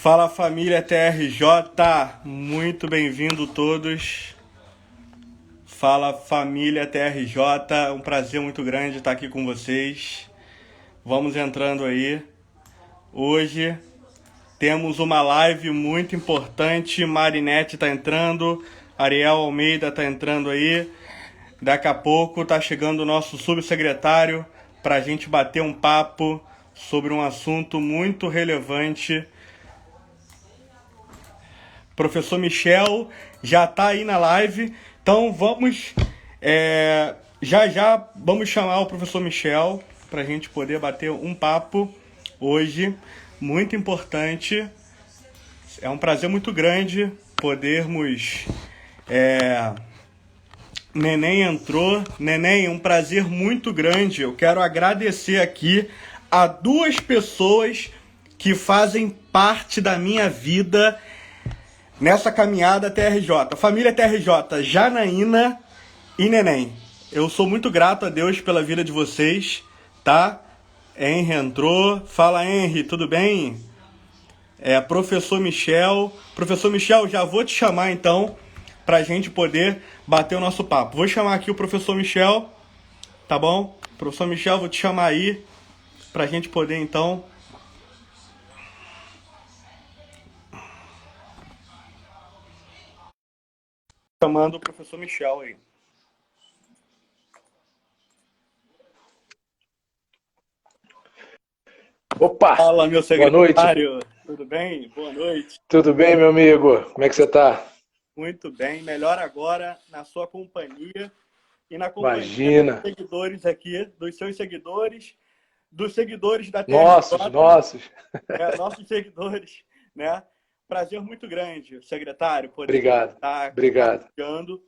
Fala família TRJ, muito bem-vindo todos. Fala família TRJ, um prazer muito grande estar aqui com vocês. Vamos entrando aí. Hoje temos uma live muito importante. Marinette está entrando, Ariel Almeida está entrando aí. Daqui a pouco está chegando o nosso subsecretário para a gente bater um papo sobre um assunto muito relevante. Professor Michel já está aí na live, então vamos já vamos chamar o professor Michel para a gente poder bater um papo hoje, muito importante. É um prazer muito grande podermos... Neném entrou. Neném, um prazer muito grande. Eu quero agradecer aqui a duas pessoas que fazem parte da minha vida nessa caminhada TRJ. Família TRJ, Janaína e Neném. Eu sou muito grato a Deus pela vida de vocês, tá? Henry entrou. Fala, Henry, tudo bem? Professor Michel. Professor Michel, já vou te chamar então pra gente poder bater o nosso papo. Vou chamar aqui o professor Michel, tá bom? Professor Michel, vou te chamar aí pra gente poder então... Chamando o professor Michel aí. Opa! Fala, meu Boa noite. secretário. Tudo bem? Boa noite. Tudo bem, meu amigo? Como é que você tá? Muito bem. Melhor agora na sua companhia e na companhia dos Imagina. seguidores aqui, dos seus seguidores, dos seguidores da Nossos. TRJ, nossos seguidores, né? Prazer muito grande, secretário, poder Obrigado. estar Obrigado. compartilhando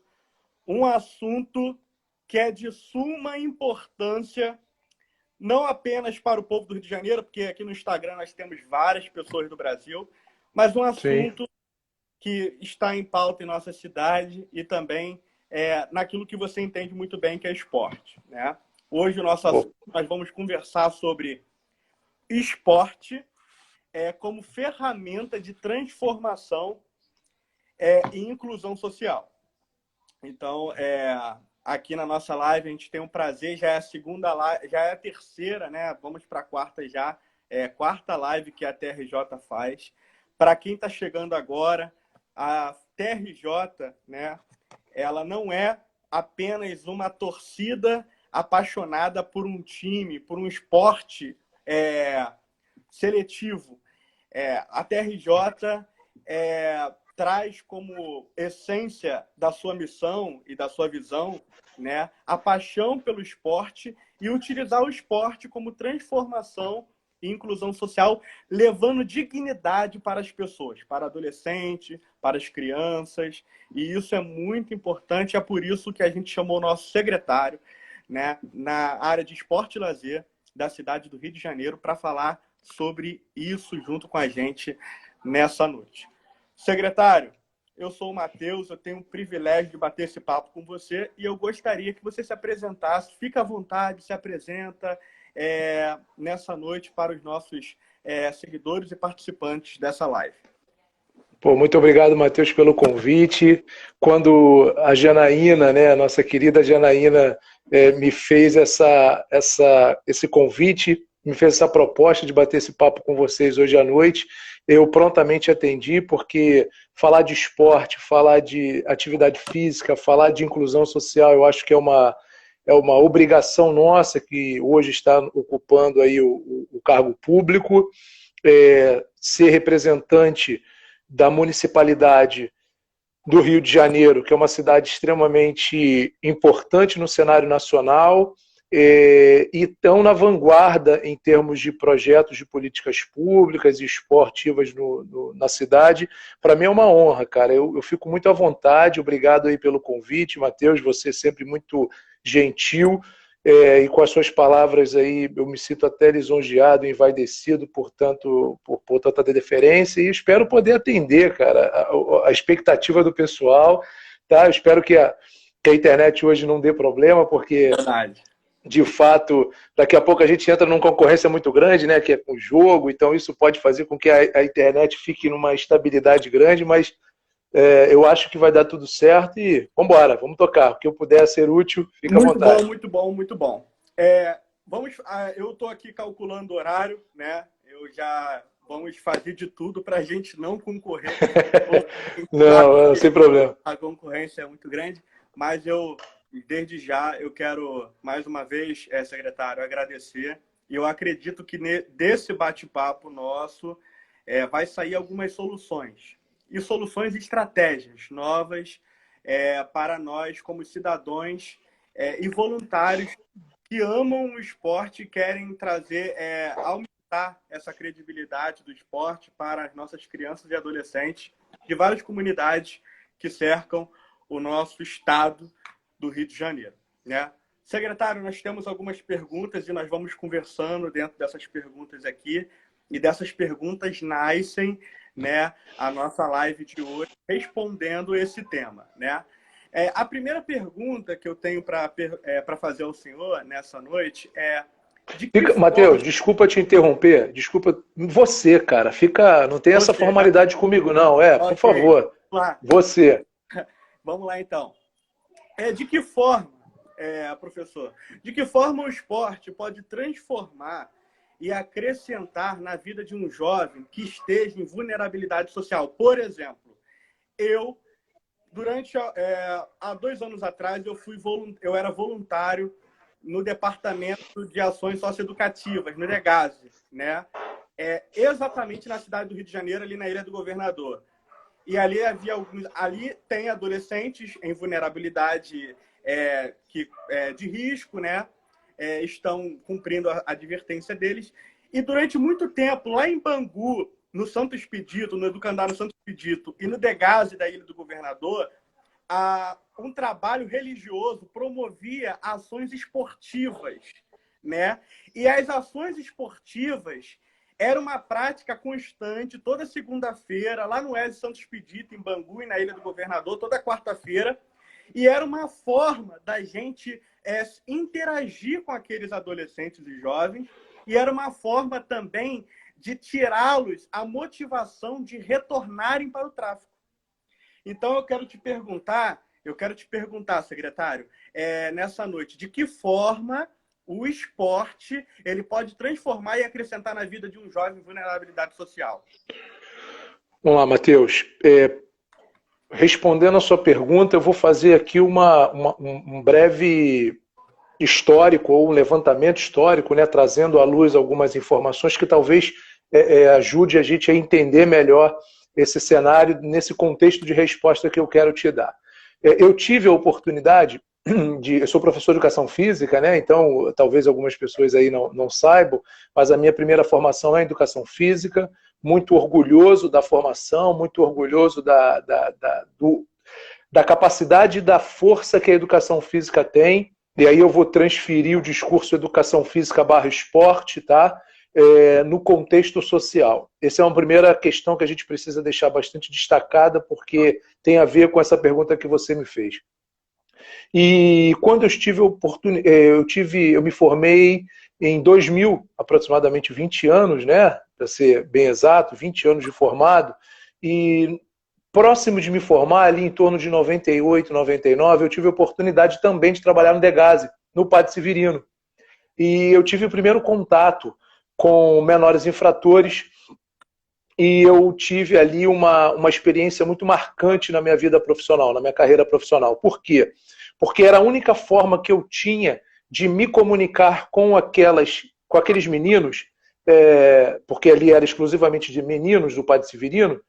um assunto que é de suma importância, não apenas para o povo do Rio de Janeiro, porque aqui no Instagram nós temos várias pessoas do Brasil, mas um assunto Sim. que está em pauta em nossa cidade e também naquilo que você entende muito bem, que é esporte, né? Hoje o nosso assunto, nós vamos conversar sobre esporte como ferramenta de transformação e inclusão social. Então, aqui na nossa live a gente tem um prazer, já é a segunda live, já é a terceira, né? Vamos para a quarta já, quarta live que a TRJ faz. Para quem está chegando agora, a TRJ, né? Ela não é apenas uma torcida apaixonada por um time, por um esporte seletivo. A TRJ traz como essência da sua missão e da sua visão, né, a paixão pelo esporte e utilizar o esporte como transformação e inclusão social, levando dignidade para as pessoas, para adolescentes, para as crianças. E isso é muito importante, é por isso que a gente chamou o nosso secretário, né, na área de esporte e lazer da cidade do Rio de Janeiro para falar sobre isso junto com a gente nessa noite. Secretário, eu sou o Matheus, eu tenho o privilégio de bater esse papo com você e eu gostaria que você se apresentasse. Fica à vontade, se apresenta nessa noite para os nossos seguidores e participantes dessa live. Pô, muito obrigado, Matheus, pelo convite. Quando a Janaína, né, a nossa querida Janaína, me fez esse convite, me fez essa proposta de bater esse papo com vocês hoje à noite, eu prontamente atendi, porque falar de esporte, falar de atividade física, falar de inclusão social, eu acho que é uma obrigação nossa que hoje está ocupando aí o cargo público, ser representante da municipalidade do Rio de Janeiro, que é uma cidade extremamente importante no cenário nacional, e tão na vanguarda em termos de projetos de políticas públicas e esportivas na cidade. Para mim é uma honra, cara. Eu fico muito à vontade. Obrigado aí pelo convite, Matheus. Você sempre muito gentil, e com as suas palavras aí eu me sinto até lisonjeado, envaidecido por tanta deferência, e espero poder atender, cara, a expectativa do pessoal, tá? Eu espero que a internet hoje não dê problema, porque Verdade. de fato, daqui a pouco a gente entra numa concorrência muito grande, né, que é com o jogo, então isso pode fazer com que a internet fique numa estabilidade grande, mas eu acho que vai dar tudo certo e vamos embora, vamos tocar. O que eu puder ser útil, fica à Muito bom, vontade. muito bom, muito bom. Eu estou aqui calculando o horário, né? Vamos fazer de tudo para a gente não concorrer. Não, sem problema. A concorrência é muito grande, mas desde já, eu quero, mais uma vez, secretário, agradecer. E eu acredito que desse bate-papo nosso vai sair algumas soluções. E soluções e estratégias novas para nós, como cidadãos e voluntários que amam o esporte e querem trazer, aumentar essa credibilidade do esporte para as nossas crianças e adolescentes de várias comunidades que cercam o nosso estado do Rio de Janeiro, né? Secretário, nós temos algumas perguntas e nós vamos conversando dentro dessas perguntas aqui, e dessas perguntas nascem, né, a nossa live de hoje, respondendo esse tema, né? A primeira pergunta que eu tenho para fazer ao senhor nessa noite é... Matheus, desculpa te interromper, desculpa, você, cara, não tem essa formalidade comigo, não, por favor, claro. Você. Vamos lá, então. De que forma, professor, de que forma o esporte pode transformar e acrescentar na vida de um jovem que esteja em vulnerabilidade social? Por exemplo, há 2 anos atrás, eu era voluntário no Departamento de Ações Socioeducativas, no DEGASE, né? Exatamente na cidade do Rio de Janeiro, ali na Ilha do Governador. E ali ali tem adolescentes em vulnerabilidade de risco, né? Estão cumprindo a advertência deles. E durante muito tempo, lá em Bangu, no Santo Expedito, no Educandário Santo Expedito e no DEGASE da Ilha do Governador, um trabalho religioso promovia ações esportivas, né? E as ações esportivas era uma prática constante, toda segunda-feira, lá no ESE Santo Expedito, em Bangu e na Ilha do Governador, toda quarta-feira. E era uma forma da gente interagir com aqueles adolescentes e jovens, e era uma forma também de tirá-los a motivação de retornarem para o tráfico. Então, eu quero te perguntar, secretário, nessa noite, de que forma o esporte ele pode transformar e acrescentar na vida de um jovem em vulnerabilidade social? Vamos lá, Matheus. Respondendo a sua pergunta, eu vou fazer aqui um breve histórico, ou um levantamento histórico, né, trazendo à luz algumas informações que talvez ajude a gente a entender melhor esse cenário, nesse contexto de resposta que eu quero te dar. Eu tive a oportunidade eu sou professor de educação física, né? Então talvez algumas pessoas aí não saibam, mas a minha primeira formação é em educação física, muito orgulhoso da formação, muito orgulhoso da capacidade e da força que a educação física tem, e aí eu vou transferir o discurso educação física / esporte, tá? No contexto social. Essa é uma primeira questão que a gente precisa deixar bastante destacada, porque tem a ver com essa pergunta que você me fez. E quando eu me formei em 2000, aproximadamente 20 anos, né, para ser bem exato, 20 anos de formado, e próximo de me formar, ali em torno de 98, 99, eu tive a oportunidade também de trabalhar no DEGASE, no Padre Severino. E eu tive o primeiro contato com menores infratores, e eu tive ali uma experiência muito marcante na minha vida profissional, na minha carreira profissional. Por quê? Porque era a única forma que eu tinha de me comunicar com aqueles meninos, porque ali era exclusivamente de meninos do Padre Severino,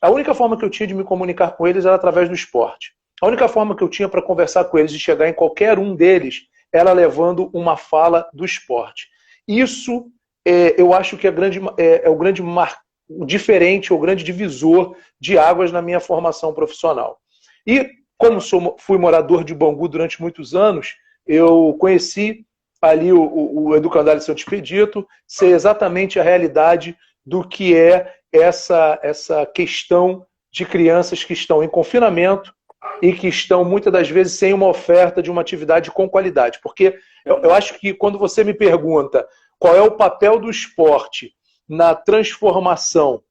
a única forma que eu tinha de me comunicar com eles era através do esporte. A única forma que eu tinha para conversar com eles e chegar em qualquer um deles era levando uma fala do esporte. Isso, eu acho que é o grande diferente, o grande divisor de águas na minha formação profissional. E como fui morador de Bangu durante muitos anos, eu conheci ali o Educandário Santo Expedito, sei exatamente a realidade do que é essa questão de crianças que estão em confinamento, e que estão, muitas das vezes, sem uma oferta de uma atividade com qualidade. Porque eu acho que quando você me pergunta qual é o papel do esporte na transformação,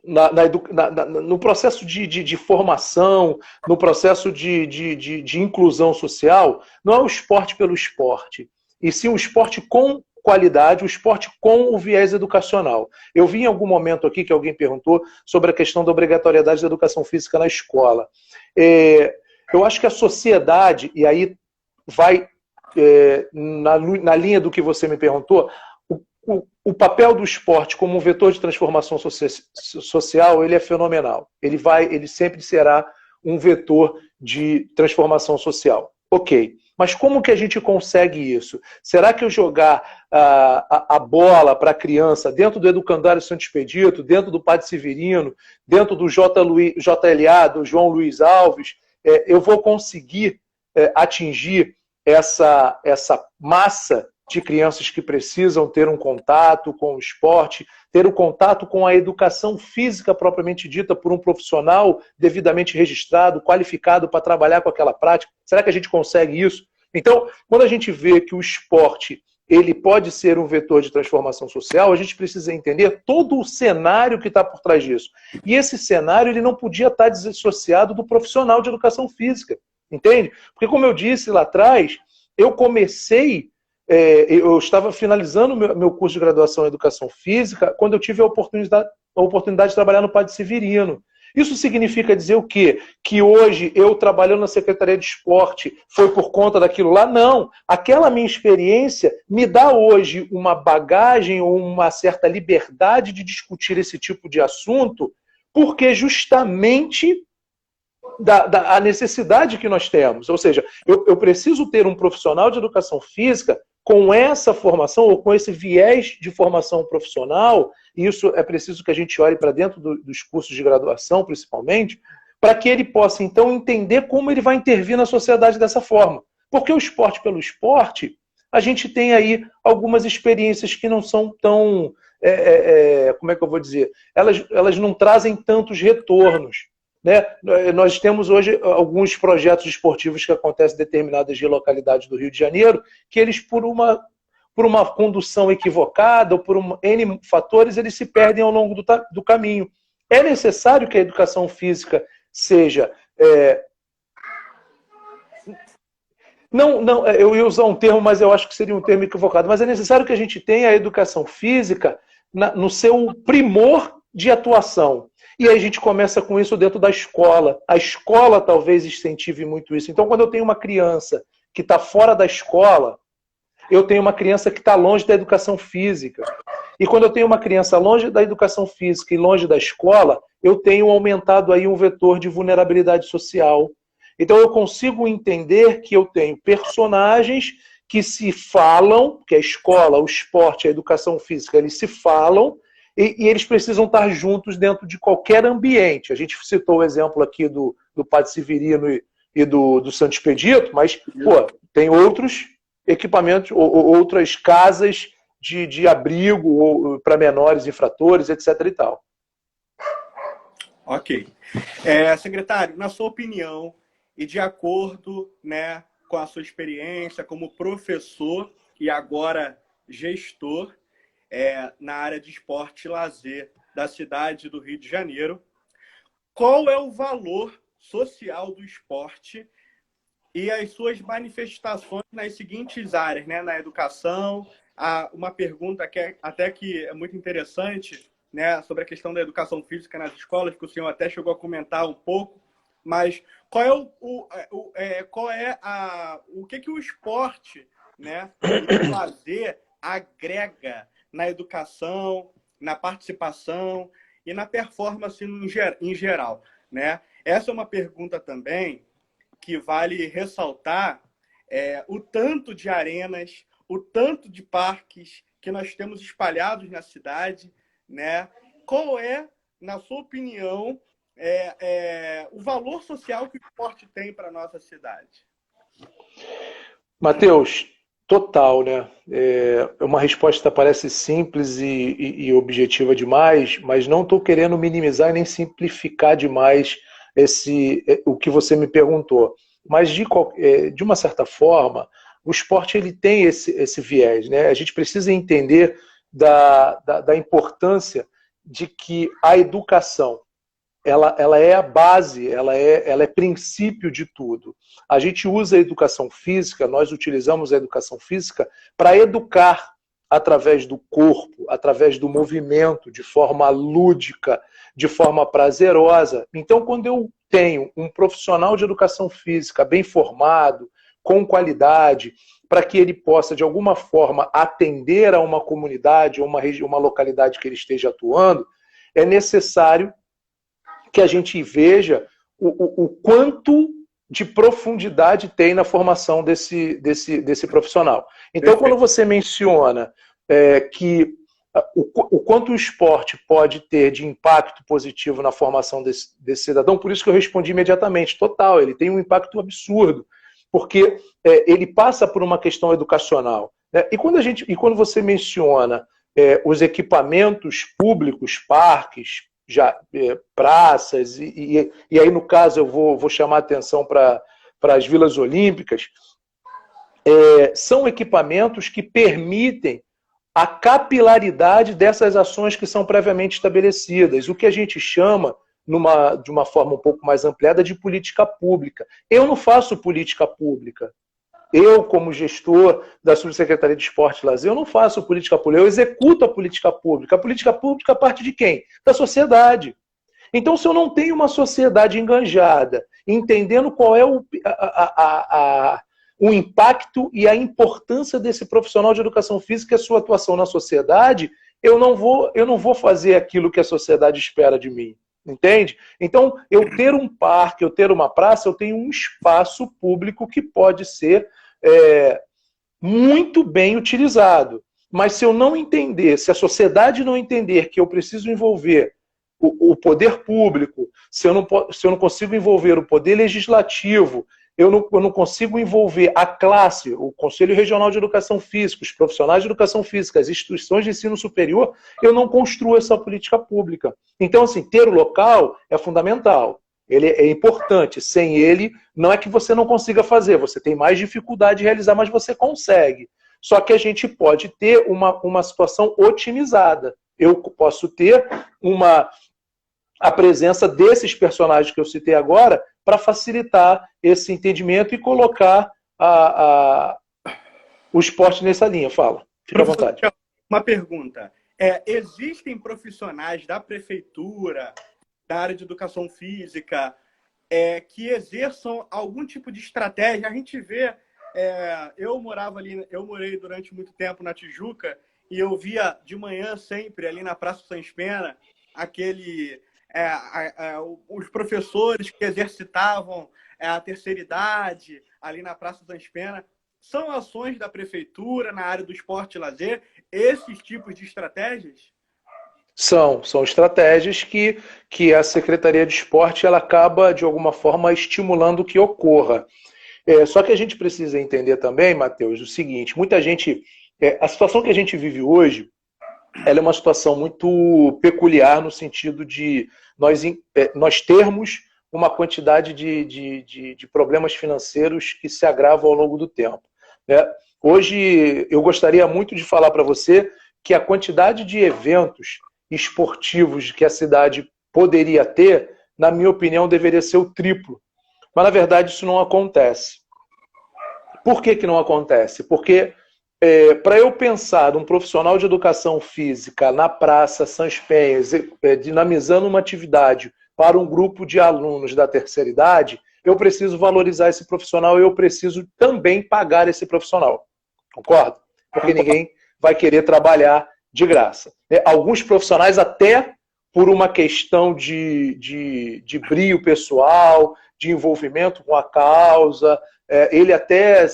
no processo de formação, no processo de inclusão social, não é o esporte pelo esporte, e sim o esporte com qualidade, o esporte com o viés educacional. Eu vi em algum momento aqui que alguém perguntou sobre a questão da obrigatoriedade da educação física na escola. Eu acho que a sociedade, e aí vai na linha do que você me perguntou, o papel do esporte como um vetor de transformação social, ele é fenomenal. Ele sempre será um vetor de transformação social. Ok, mas como que a gente consegue isso? Será que eu jogar a bola para a criança dentro do Educandário Santo Expedito, dentro do Padre Severino, dentro do JLA, do João Luiz Alves, eu vou conseguir atingir essa massa de crianças que precisam ter um contato com o esporte, ter um contato com a educação física propriamente dita por um profissional devidamente registrado, qualificado para trabalhar com aquela prática? Será que a gente consegue isso? Então, quando a gente vê que o esporte ele pode ser um vetor de transformação social, a gente precisa entender todo o cenário que está por trás disso. E esse cenário ele não podia estar desassociado do profissional de educação física, entende? Porque, como eu disse lá atrás, eu estava finalizando meu curso de graduação em Educação Física quando eu tive a oportunidade de trabalhar no Padre Severino. Isso significa dizer o quê? Que hoje eu trabalhando na Secretaria de Esporte foi por conta daquilo lá? Não. Aquela minha experiência me dá hoje uma bagagem ou uma certa liberdade de discutir esse tipo de assunto, porque justamente a necessidade que nós temos. Ou seja, eu preciso ter um profissional de educação física com essa formação ou com esse viés de formação profissional, e isso é preciso que a gente olhe para dentro dos cursos de graduação, principalmente, para que ele possa, então, entender como ele vai intervir na sociedade dessa forma. Porque o esporte pelo esporte, a gente tem aí algumas experiências que não são tão, como é que eu vou dizer, elas não trazem tantos retornos. Né? Nós temos hoje alguns projetos esportivos que acontecem em determinadas localidades do Rio de Janeiro, que eles, por uma condução equivocada ou por N fatores, eles se perdem ao longo do caminho. É necessário que a educação física seja... Não, eu ia usar um termo, mas eu acho que seria um termo equivocado, mas é necessário que a gente tenha a educação física no seu primor de atuação. E aí a gente começa com isso dentro da escola. A escola talvez incentive muito isso. Então, quando eu tenho uma criança que está fora da escola, eu tenho uma criança que está longe da educação física. E quando eu tenho uma criança longe da educação física e longe da escola, eu tenho aumentado aí um vetor de vulnerabilidade social. Então, eu consigo entender que eu tenho personagens que se falam, que a escola, o esporte, a educação física, eles se falam, e eles precisam estar juntos dentro de qualquer ambiente. A gente citou o exemplo aqui do Padre Severino e do Santo Expedito, mas tem outros equipamentos, ou outras casas de abrigo para menores infratores, etc. e tal. Ok. Secretário, na sua opinião, e de acordo, né, com a sua experiência como professor e agora gestor, na área de esporte e lazer da cidade do Rio de Janeiro, qual é o valor social do esporte e as suas manifestações nas seguintes áreas, né? Na educação, uma pergunta até que é muito interessante, né, sobre a questão da educação física nas escolas, que o senhor até chegou a comentar um pouco, mas o que o esporte, né, e o lazer agrega na educação, na participação e na performance em geral, né? Essa é uma pergunta também que vale ressaltar o tanto de arenas, o tanto de parques que nós temos espalhados na cidade, né? Qual é, na sua opinião, o valor social que o esporte tem para a nossa cidade? Matheus, Total, né? Uma resposta parece simples e objetiva demais, mas não estou querendo minimizar nem simplificar demais o que você me perguntou. Mas, de uma certa forma, o esporte ele tem esse viés, né? A gente precisa entender da importância de que a educação ela é a base, ela é princípio de tudo. A gente usa a educação física, nós utilizamos a educação física para educar através do corpo, através do movimento, de forma lúdica, de forma prazerosa. Então, quando eu tenho um profissional de educação física bem formado, com qualidade, para que ele possa, de alguma forma, atender a uma comunidade ou uma localidade que ele esteja atuando, é necessário que a gente veja o quanto de profundidade tem na formação desse profissional. Então, quando você menciona que o quanto o esporte pode ter de impacto positivo na formação desse cidadão, por isso que eu respondi imediatamente, total, ele tem um impacto absurdo, porque ele passa por uma questão educacional. Né? E quando você menciona os equipamentos públicos, parques, praças, e aí, no caso, eu vou chamar a atenção para as vilas olímpicas, são equipamentos que permitem a capilaridade dessas ações que são previamente estabelecidas, o que a gente chama, de uma forma um pouco mais ampliada, de política pública. Eu não faço política pública. Eu, como gestor da Subsecretaria de Esporte e Lazer, eu não faço política pública, eu executo a política pública. A política pública parte de quem? Da sociedade. Então, se eu não tenho uma sociedade enganjada, entendendo qual é o impacto e a importância desse profissional de educação física e a sua atuação na sociedade, eu não vou fazer aquilo que a sociedade espera de mim. Entende? Então, eu ter um parque, eu ter uma praça, eu tenho um espaço público que pode ser muito bem utilizado. Mas se eu não entender, se a sociedade não entender que eu preciso envolver o poder público, se eu não consigo envolver o poder legislativo, eu não consigo envolver a classe, o Conselho Regional de Educação Física, os profissionais de educação física, as instituições de ensino superior, eu não construo essa política pública. Então, assim, ter o local é fundamental. Ele é importante. Sem ele, não é que você não consiga fazer, você tem mais dificuldade de realizar, mas você consegue. Só que a gente pode ter uma situação otimizada. Eu posso ter a presença desses personagens que eu citei agora para facilitar esse entendimento e colocar o esporte nessa linha. Fala, fica à vontade. Uma pergunta. Existem profissionais da prefeitura, da área de educação física, que exerçam algum tipo de estratégia? A gente vê, eu morei durante muito tempo na Tijuca e eu via de manhã sempre ali na Praça Sans Pena os professores que exercitavam a terceira idade ali na Praça Sans Pena. São ações da prefeitura na área do esporte e lazer, esses tipos de estratégias? São estratégias que a Secretaria de Esporte ela acaba, de alguma forma, estimulando que ocorra. Só que a gente precisa entender também, Matheus, o seguinte, muita gente... a situação que a gente vive hoje, ela é uma situação muito peculiar no sentido de nós termos uma quantidade de problemas financeiros que se agravam ao longo do tempo. Né? Hoje, eu gostaria muito de falar para você que a quantidade de eventos esportivos que a cidade poderia ter, na minha opinião, deveria ser o triplo. Mas, na verdade, isso não acontece. Por que não acontece? Porque para eu pensar um profissional de educação física na Praça Sans Penhas, dinamizando uma atividade para um grupo de alunos da terceira idade, eu preciso valorizar esse profissional e eu preciso também pagar esse profissional. Concorda? Porque ninguém vai querer trabalhar de graça. Alguns profissionais, até por uma questão de brio pessoal, de envolvimento com a causa, ele até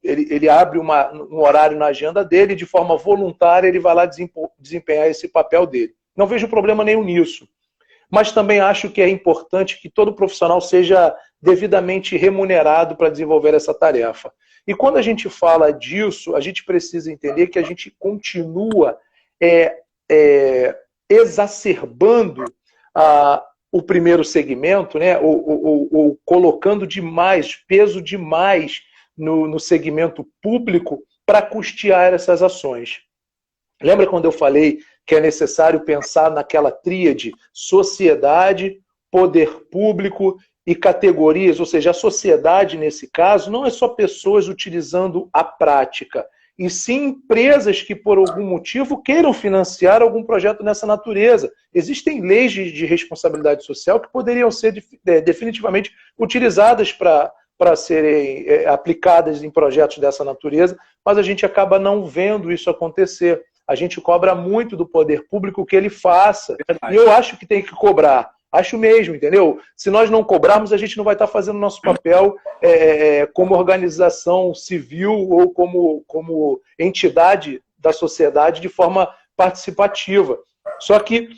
ele abre um horário na agenda dele, de forma voluntária ele vai lá desempenhar esse papel dele. Não vejo problema nenhum nisso. Mas também acho que é importante que todo profissional seja devidamente remunerado para desenvolver essa tarefa. E quando a gente fala disso, a gente precisa entender que a gente continua exacerbando o primeiro segmento, né? ou colocando demais, peso demais no segmento público para custear essas ações. Lembra quando eu falei que é necessário pensar naquela tríade sociedade, poder público e categorias, ou seja, a sociedade, nesse caso, não é só pessoas utilizando a prática, e sim empresas que, por algum motivo, queiram financiar algum projeto nessa natureza. Existem leis de responsabilidade social que poderiam ser definitivamente utilizadas para serem aplicadas em projetos dessa natureza, mas a gente acaba não vendo isso acontecer. A gente cobra muito do poder público que ele faça. E eu acho que tem que cobrar. Acho mesmo, entendeu? Se nós não cobrarmos, a gente não vai estar fazendo nosso papel como organização civil ou como entidade da sociedade de forma participativa. Só que,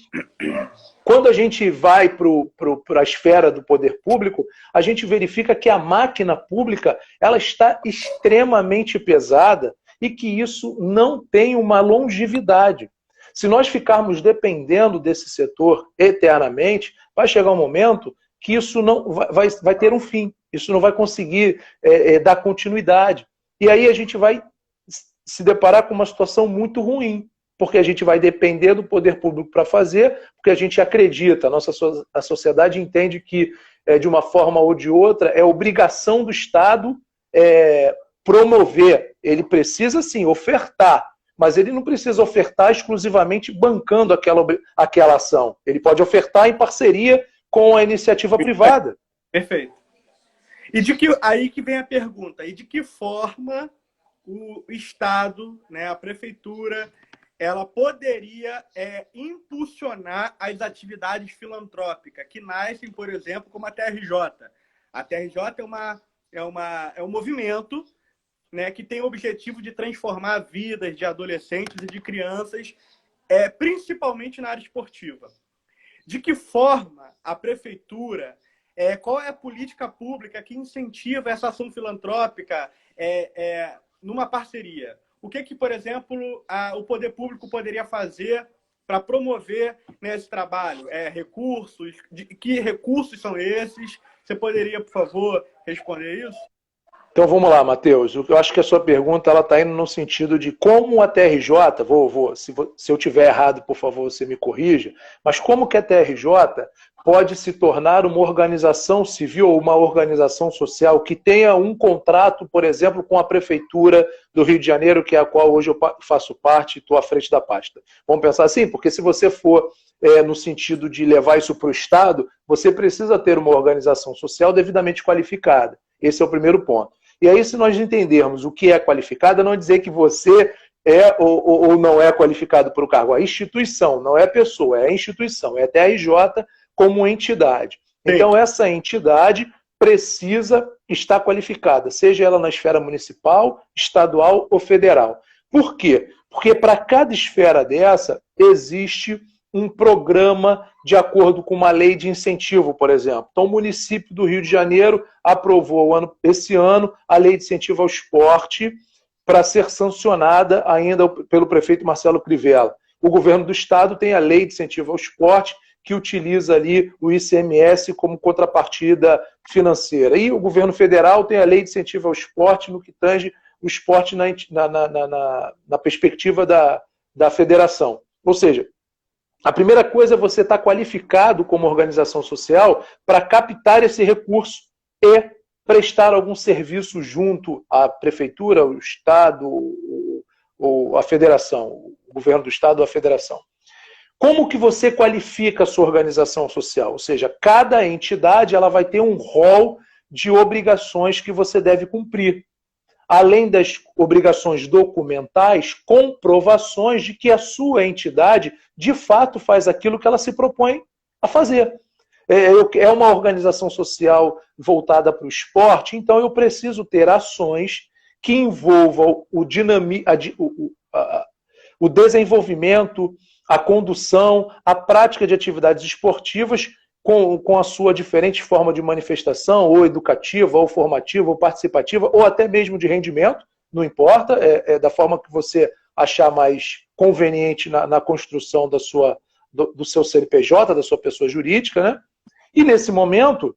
quando a gente vai para a esfera do poder público, a gente verifica que a máquina pública ela está extremamente pesada e que isso não tem uma longevidade. Se nós ficarmos dependendo desse setor eternamente, vai chegar um momento que isso não vai ter um fim. Isso não vai conseguir dar continuidade. E aí a gente vai se deparar com uma situação muito ruim, porque a gente vai depender do poder público para fazer, porque a gente acredita, a sociedade entende que, de uma forma ou de outra, é obrigação do Estado promover. Ele precisa, sim, ofertar, mas ele não precisa ofertar exclusivamente bancando aquela ação. Ele pode ofertar em parceria com a iniciativa privada. Perfeito. Aí que vem a pergunta, e de que forma o Estado, né, a Prefeitura, ela poderia impulsionar as atividades filantrópicas que nascem, por exemplo, como a TRJ. A TRJ é um movimento, né, que tem o objetivo de transformar vidas de adolescentes e de crianças, principalmente na área esportiva. De que forma a Prefeitura, qual é a política pública que incentiva essa ação filantrópica numa parceria? O que, por exemplo, o poder público poderia fazer para promover, né, esse trabalho? Recursos? Que recursos são esses? Você poderia, por favor, responder isso? Então vamos lá, Matheus. Eu acho que a sua pergunta está indo no sentido de como a TRJ, se eu tiver errado, por favor, você me corrija, mas como que a TRJ pode se tornar uma organização civil ou uma organização social que tenha um contrato, por exemplo, com a Prefeitura do Rio de Janeiro, que é a qual hoje eu faço parte e estou à frente da pasta. Vamos pensar assim? Porque se você for no sentido de levar isso para o Estado, você precisa ter uma organização social devidamente qualificada. Esse é o primeiro ponto. E aí, se nós entendermos o que é qualificado, não é dizer que você ou não é qualificado para o cargo. A instituição, não é a pessoa, é a instituição, é a TRJ como entidade. Sim. Então, essa entidade precisa estar qualificada, seja ela na esfera municipal, estadual ou federal. Por quê? Porque para cada esfera dessa existe um programa de acordo com uma lei de incentivo, por exemplo. Então, o município do Rio de Janeiro aprovou esse ano a lei de incentivo ao esporte para ser sancionada ainda pelo prefeito Marcelo Crivella. O governo do estado tem a lei de incentivo ao esporte, que utiliza ali o ICMS como contrapartida financeira. E o governo federal tem a lei de incentivo ao esporte no que tange o esporte na perspectiva da federação. Ou seja, a primeira coisa é você estar qualificado como organização social para captar esse recurso e prestar algum serviço junto à prefeitura, ao Estado ou à federação, o governo do Estado ou a federação. Como que você qualifica a sua organização social? Ou seja, cada entidade ela vai ter um rol de obrigações que você deve cumprir. Além das obrigações documentais, comprovações de que a sua entidade, de fato, faz aquilo que ela se propõe a fazer. É uma organização social voltada para o esporte, então eu preciso ter ações que envolvam o desenvolvimento, a condução, a prática de atividades esportivas com a sua diferente forma de manifestação, ou educativa, ou formativa, ou participativa, ou até mesmo de rendimento, não importa, da forma que você achar mais conveniente na construção do seu CNPJ, da sua pessoa jurídica, né? E nesse momento,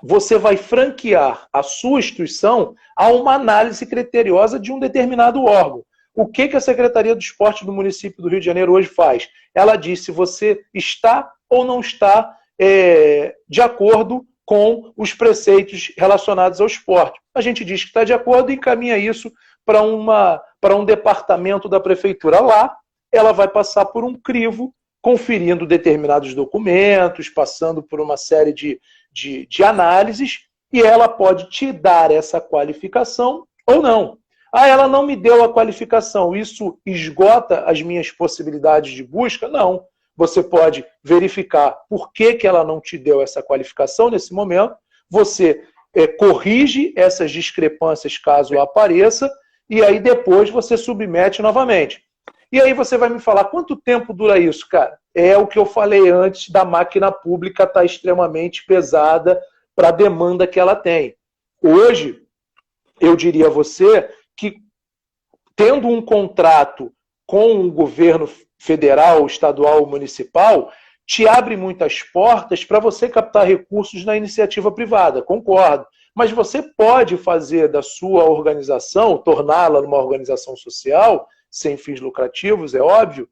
você vai franquear a sua instituição a uma análise criteriosa de um determinado órgão. O que a Secretaria do Esporte do município do Rio de Janeiro hoje faz? Ela diz se você está ou não está de acordo com os preceitos relacionados ao esporte. A gente diz que está de acordo e encaminha isso para um departamento da prefeitura. Lá, ela vai passar por um crivo, conferindo determinados documentos, passando por uma série de análises, e ela pode te dar essa qualificação ou não. Ah, ela não me deu a qualificação, isso esgota as minhas possibilidades de busca? Não. Você pode verificar por que ela não te deu essa qualificação nesse momento, você corrige essas discrepâncias caso apareça, e aí depois você submete novamente. E aí você vai me falar, quanto tempo dura isso, cara? É o que eu falei antes da máquina pública estar extremamente pesada para a demanda que ela tem. Hoje, eu diria a você que, tendo um contrato com o governo federal, estadual, municipal, te abre muitas portas para você captar recursos na iniciativa privada, concordo. Mas você pode fazer da sua organização, torná-la uma organização social, sem fins lucrativos, é óbvio,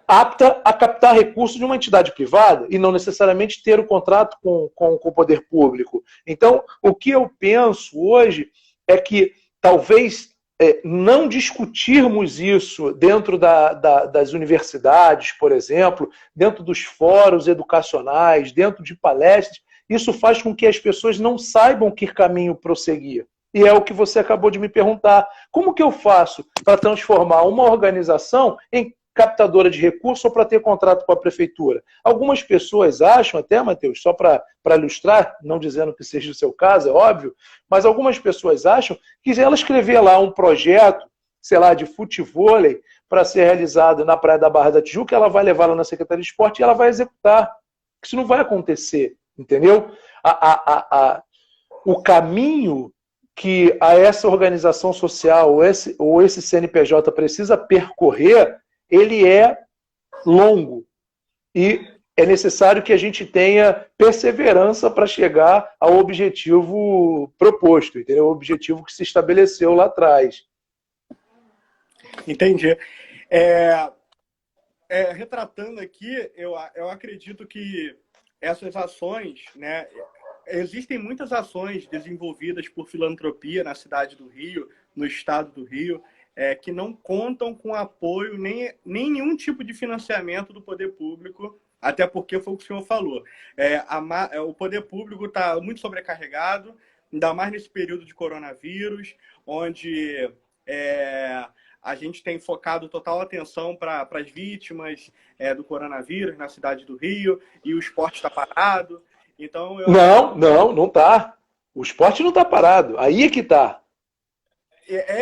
apta a captar recursos de uma entidade privada e não necessariamente ter o contrato com o poder público. Então, o que eu penso hoje é que talvez não discutirmos isso dentro das universidades, por exemplo, dentro dos fóruns educacionais, dentro de palestras, isso faz com que as pessoas não saibam que caminho prosseguir. E é o que você acabou de me perguntar. Como que eu faço para transformar uma organização em captadora de recursos ou para ter contrato com a prefeitura? Algumas pessoas acham, até, Matheus, só para ilustrar, não dizendo que seja o seu caso, é óbvio, mas algumas pessoas acham que ela escrever lá um projeto, sei lá, de futevôlei para ser realizado na Praia da Barra da Tijuca, ela vai levar lá na Secretaria de Esporte e ela vai executar. Isso não vai acontecer, entendeu? O caminho que essa organização social ou esse CNPJ precisa percorrer, ele é longo. E é necessário que a gente tenha perseverança para chegar ao objetivo proposto, entendeu? O objetivo que se estabeleceu lá atrás. Entendi. Retratando aqui, eu acredito que essas ações, né, existem muitas ações desenvolvidas por filantropia na cidade do Rio, no estado do Rio, que não contam com apoio nem nenhum tipo de financiamento do poder público, até porque foi o que o senhor falou. O poder público está muito sobrecarregado, ainda mais nesse período de coronavírus, onde a gente tem focado total atenção para as vítimas do coronavírus na cidade do Rio, e o esporte está parado. Então, não está. O esporte não está parado. Aí é que está.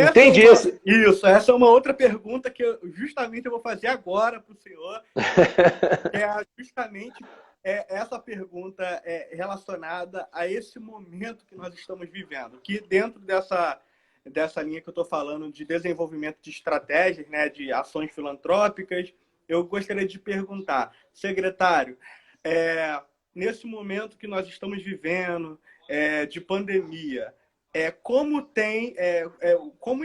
Entendi isso. Isso, essa é uma outra pergunta que justamente eu vou fazer agora para o senhor. Justamente essa pergunta relacionada a esse momento que nós estamos vivendo. Que dentro dessa linha que eu estou falando de desenvolvimento de estratégias, né, de ações filantrópicas, eu gostaria de perguntar, secretário, nesse momento que nós estamos vivendo de pandemia, como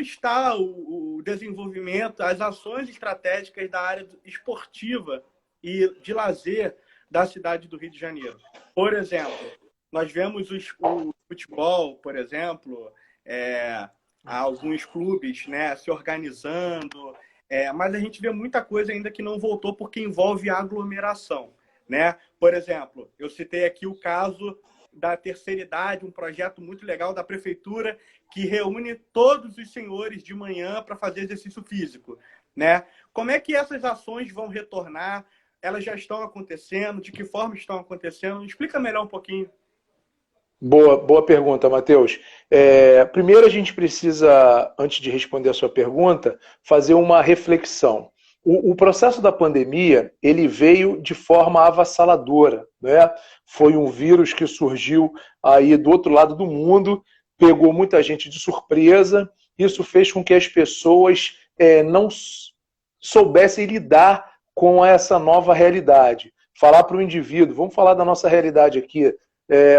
está o desenvolvimento, as ações estratégicas da área esportiva e de lazer da cidade do Rio de Janeiro? Por exemplo, nós vemos o futebol, por exemplo, alguns clubes, né, se organizando, mas a gente vê muita coisa ainda que não voltou porque envolve aglomeração, né? Por exemplo, eu citei aqui o caso da terceira idade, um projeto muito legal da prefeitura que reúne todos os senhores de manhã para fazer exercício físico, né? Como é que essas ações vão retornar? Elas já estão acontecendo? De que forma estão acontecendo? Explica melhor um pouquinho. Boa pergunta, Matheus. Primeiro a gente precisa, antes de responder a sua pergunta, fazer uma reflexão. O processo da pandemia, ele veio de forma avassaladora, né? Foi um vírus que surgiu aí do outro lado do mundo, pegou muita gente de surpresa, isso fez com que as pessoas não soubessem lidar com essa nova realidade. Falar para o indivíduo, vamos falar da nossa realidade aqui,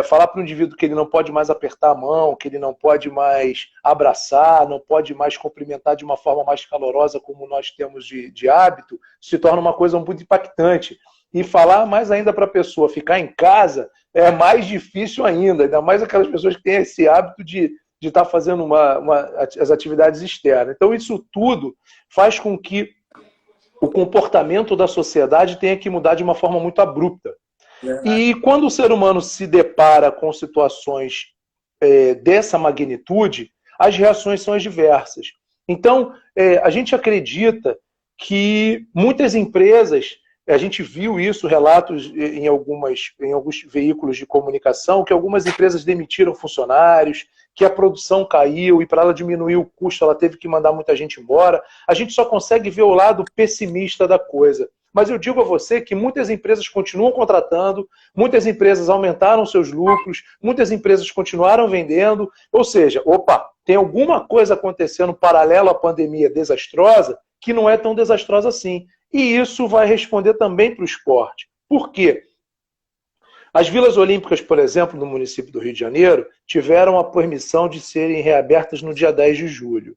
falar para o indivíduo que ele não pode mais apertar a mão, que ele não pode mais abraçar, não pode mais cumprimentar de uma forma mais calorosa como nós temos de hábito, se torna uma coisa muito impactante. E falar mais ainda para a pessoa ficar em casa é mais difícil ainda mais aquelas pessoas que têm esse hábito de estar fazendo as atividades externas. Então isso tudo faz com que o comportamento da sociedade tenha que mudar de uma forma muito abrupta. E quando o ser humano se depara com situações dessa magnitude, as reações são as diversas. Então, a gente acredita que muitas empresas, a gente viu isso, relatos em alguns veículos de comunicação, que algumas empresas demitiram funcionários, que a produção caiu e para ela diminuir o custo ela teve que mandar muita gente embora. A gente só consegue ver o lado pessimista da coisa. Mas eu digo a você que muitas empresas continuam contratando, muitas empresas aumentaram seus lucros, muitas empresas continuaram vendendo, ou seja, tem alguma coisa acontecendo paralelo à pandemia desastrosa que não é tão desastrosa assim. E isso vai responder também para o esporte. Por quê? As Vilas Olímpicas, por exemplo, no município do Rio de Janeiro, tiveram a permissão de serem reabertas no dia 10 de julho.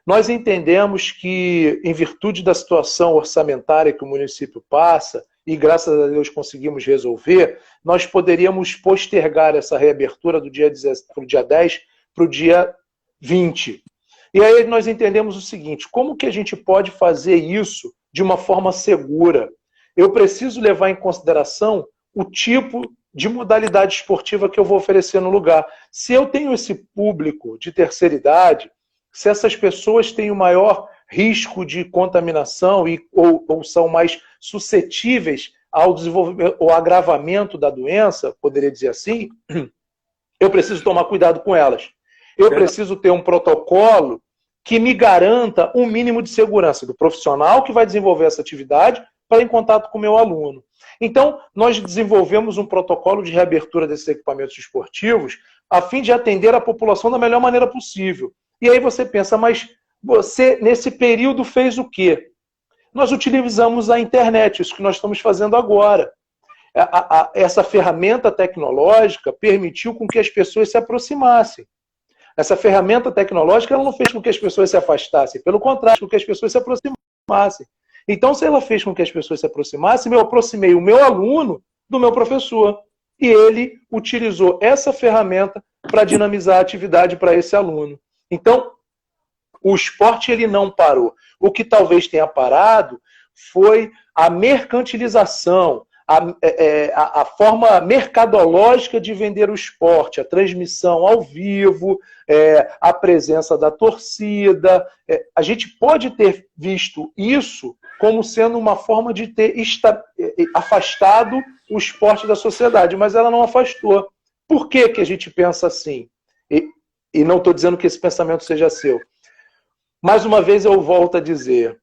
Nós entendemos que, em virtude da situação orçamentária que o município passa, e graças a Deus conseguimos resolver, nós poderíamos postergar essa reabertura do dia 10 para o dia 20. E aí nós entendemos o seguinte: como que a gente pode fazer isso de uma forma segura? Eu preciso levar em consideração o tipo de modalidade esportiva que eu vou oferecer no lugar. Se eu tenho esse público de terceira idade, se essas pessoas têm o maior risco de contaminação ou são mais suscetíveis ao desenvolvimento ou agravamento da doença, poderia dizer assim, eu preciso tomar cuidado com elas. Eu preciso ter um protocolo que me garanta um mínimo de segurança do profissional que vai desenvolver essa atividade para ir em contato com o meu aluno. Então, nós desenvolvemos um protocolo de reabertura desses equipamentos esportivos a fim de atender a população da melhor maneira possível. E aí você pensa, mas você, nesse período, fez o quê? Nós utilizamos a internet, isso que nós estamos fazendo agora. Essa ferramenta tecnológica permitiu com que as pessoas se aproximassem. Essa ferramenta tecnológica ela não fez com que as pessoas se afastassem, pelo contrário, com que as pessoas se aproximassem. Então, se ela fez com que as pessoas se aproximassem, eu aproximei o meu aluno do meu professor. E ele utilizou essa ferramenta para dinamizar a atividade para esse aluno. Então, o esporte ele não parou. O que talvez tenha parado foi a mercantilização, a forma mercadológica de vender o esporte, a transmissão ao vivo, a presença da torcida. A gente pode ter visto isso como sendo uma forma de ter afastado o esporte da sociedade, mas ela não afastou. Por que que a gente pensa assim? E não estou dizendo que esse pensamento seja seu. Mais uma vez eu volto a dizer,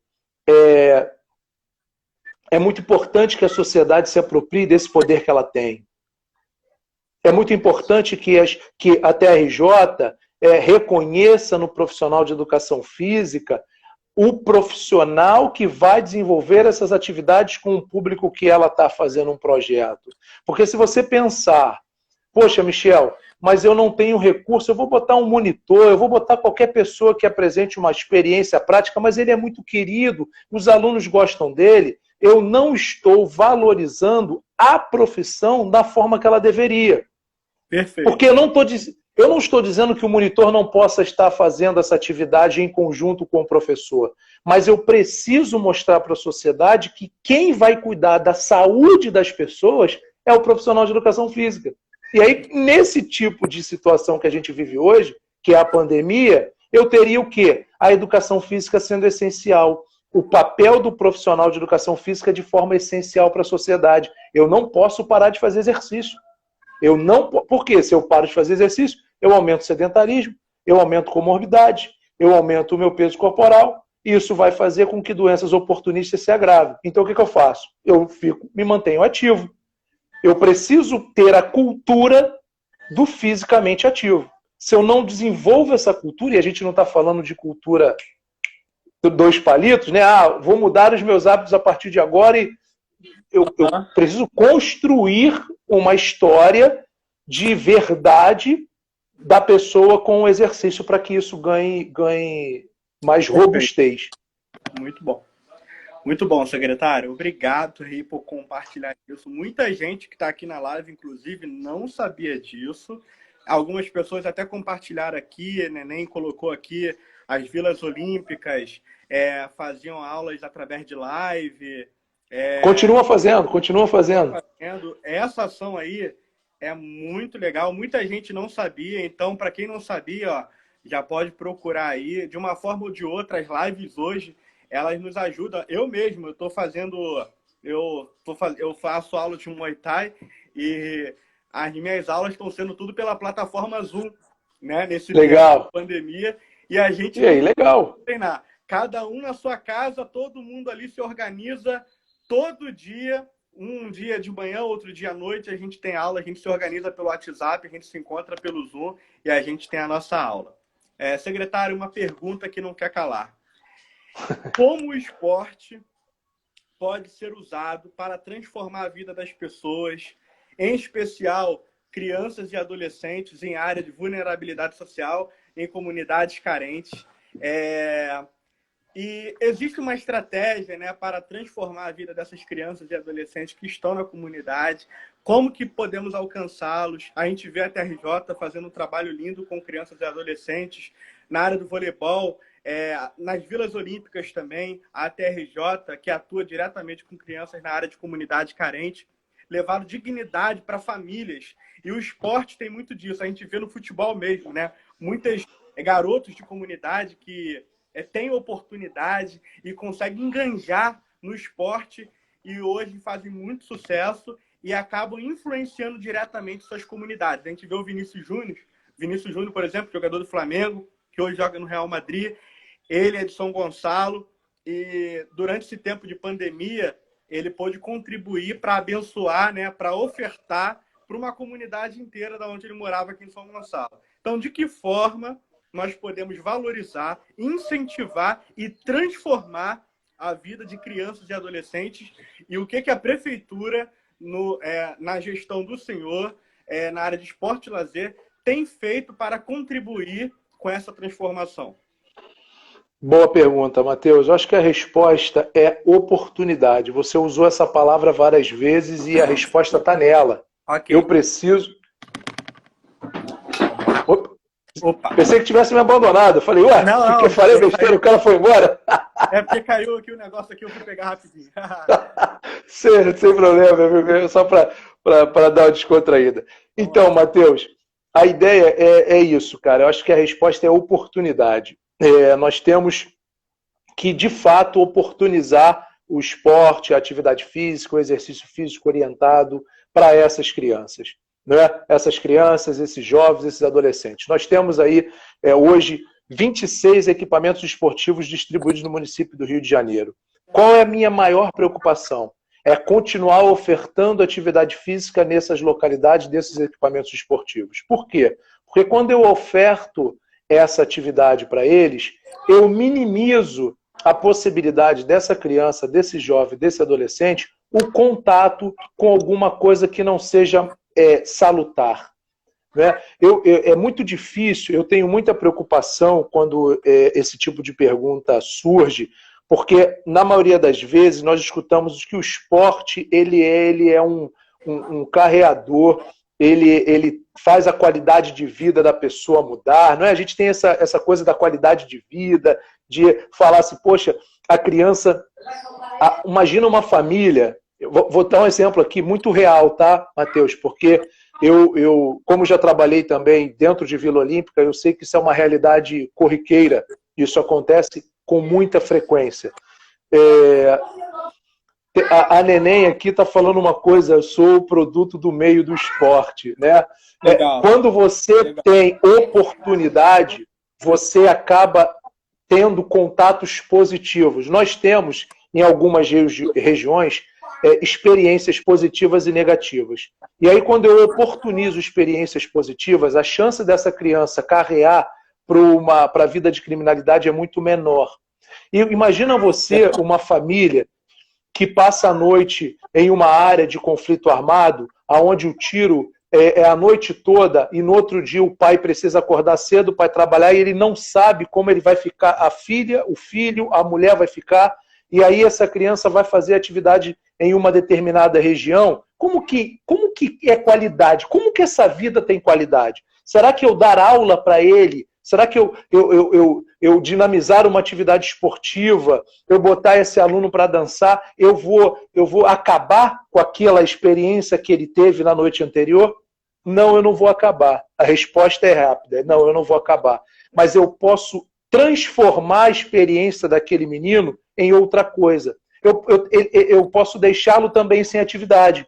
é muito importante que a sociedade se aproprie desse poder que ela tem. É muito importante que a TRJ reconheça no profissional de educação física o profissional que vai desenvolver essas atividades com o público que ela está fazendo um projeto. Porque se você pensar, poxa, Michel, mas eu não tenho recurso, eu vou botar um monitor, eu vou botar qualquer pessoa que apresente uma experiência prática, mas ele é muito querido, os alunos gostam dele, eu não estou valorizando a profissão da forma que ela deveria. Perfeito. Porque eu não estou dizendo que o monitor não possa estar fazendo essa atividade em conjunto com o professor, mas eu preciso mostrar para a sociedade que quem vai cuidar da saúde das pessoas é o profissional de educação física. E aí, nesse tipo de situação que a gente vive hoje, que é a pandemia, eu teria o quê? A educação física sendo essencial. O papel do profissional de educação física de forma essencial para a sociedade. Eu não posso parar de fazer exercício. Porque se eu paro de fazer exercício, eu aumento o sedentarismo, eu aumento comorbidade, eu aumento o meu peso corporal, isso vai fazer com que doenças oportunistas se agravem. Então, o que eu faço? Eu me mantenho ativo. Eu preciso ter a cultura do fisicamente ativo. Se eu não desenvolvo essa cultura, e a gente não está falando de cultura dois palitos, né? Vou mudar os meus hábitos a partir de agora e eu preciso construir uma história de verdade da pessoa com o exercício para que isso ganhe mais robustez. Muito bom. Muito bom, secretário. Obrigado aí por compartilhar isso. Muita gente que está aqui na live, inclusive, não sabia disso. Algumas pessoas até compartilharam aqui, Neném colocou aqui, as Vilas Olímpicas faziam aulas através de live. Continua fazendo. Essa ação aí é muito legal. Muita gente não sabia, então, para quem não sabia, ó, já pode procurar aí. De uma forma ou de outra, as lives hoje, elas nos ajudam. Eu mesmo, eu faço aula de Muay Thai e as minhas aulas estão sendo tudo pela plataforma Zoom, né? Nesse tempo de pandemia. E a gente legal. Treinar. Cada um na sua casa, todo mundo ali se organiza todo dia. Um dia de manhã, outro dia à noite, a gente tem aula, a gente se organiza pelo WhatsApp, a gente se encontra pelo Zoom e a gente tem a nossa aula. Secretário, uma pergunta que não quer calar. Como o esporte pode ser usado para transformar a vida das pessoas, em especial crianças e adolescentes em área de vulnerabilidade social, em comunidades carentes? E existe uma estratégia, né, para transformar a vida dessas crianças e adolescentes que estão na comunidade? Como que podemos alcançá-los? A gente vê a TRJ fazendo um trabalho lindo com crianças e adolescentes na área do voleibol, nas Vilas Olímpicas também, a TRJ, que atua diretamente com crianças na área de comunidade carente, levaram dignidade para famílias. E o esporte tem muito disso. A gente vê no futebol mesmo, né? Muitos garotos de comunidade que têm oportunidade e conseguem enganjar no esporte e hoje fazem muito sucesso e acabam influenciando diretamente suas comunidades. A gente vê o Vinícius Júnior, por exemplo, jogador do Flamengo, que hoje joga no Real Madrid. Ele é de São Gonçalo e durante esse tempo de pandemia ele pôde contribuir para abençoar, né, para ofertar para uma comunidade inteira da onde ele morava aqui em São Gonçalo. Então, de que forma nós podemos valorizar, incentivar e transformar a vida de crianças e adolescentes? E o que a prefeitura, na gestão do senhor, na área de esporte e lazer, tem feito para contribuir com essa transformação? Boa pergunta, Matheus. Eu acho que a resposta é oportunidade. Você usou essa palavra várias vezes e a resposta está nela. Okay. Eu preciso... Opa. Pensei que tivesse me abandonado. Eu falei, porque falei besteira, o cara foi embora. É porque caiu aqui o negócio aqui, eu fui pegar rapidinho. sem problema, só para dar uma descontraída. Então, Matheus, a ideia é isso, cara. Eu acho que a resposta é oportunidade. Nós temos que, de fato, oportunizar o esporte, a atividade física, o exercício físico orientado para essas crianças. Né? Essas crianças, esses jovens, esses adolescentes. Nós temos aí, hoje, 26 equipamentos esportivos distribuídos no município do Rio de Janeiro. Qual é a minha maior preocupação? É continuar ofertando atividade física nessas localidades, desses equipamentos esportivos. Por quê? Porque quando eu oferto essa atividade para eles, eu minimizo a possibilidade dessa criança, desse jovem, desse adolescente, o contato com alguma coisa que não seja salutar. Né? É muito difícil, eu tenho muita preocupação quando esse tipo de pergunta surge, porque na maioria das vezes nós escutamos que o esporte ele é um carreador, ele faz a qualidade de vida da pessoa mudar, não é? A gente tem essa coisa da qualidade de vida, de falar assim, poxa, a criança... imagina uma família, eu vou dar um exemplo aqui muito real, tá, Matheus? Porque eu, como já trabalhei também dentro de Vila Olímpica, eu sei que isso é uma realidade corriqueira, isso acontece com muita frequência. A Neném aqui está falando uma coisa, eu sou o produto do meio do esporte, né? Quando você tem oportunidade, você acaba tendo contatos positivos. Nós temos, em algumas regiões, experiências positivas e negativas. E aí, quando eu oportunizo experiências positivas, a chance dessa criança carrear para a vida de criminalidade é muito menor. E imagina você, uma família que passa a noite em uma área de conflito armado, onde o tiro é a noite toda, e no outro dia o pai precisa acordar cedo para trabalhar e ele não sabe como ele vai ficar, a filha, o filho, a mulher vai ficar, e aí essa criança vai fazer atividade em uma determinada região. Como que é qualidade? Como que essa vida tem qualidade? Será que eu dar aula para ele? Será que eu dinamizar uma atividade esportiva, eu botar esse aluno para dançar, eu vou acabar com aquela experiência que ele teve na noite anterior? Não, eu não vou acabar. A resposta é rápida. Não, eu não vou acabar. Mas eu posso transformar a experiência daquele menino em outra coisa. Eu posso deixá-lo também sem atividade.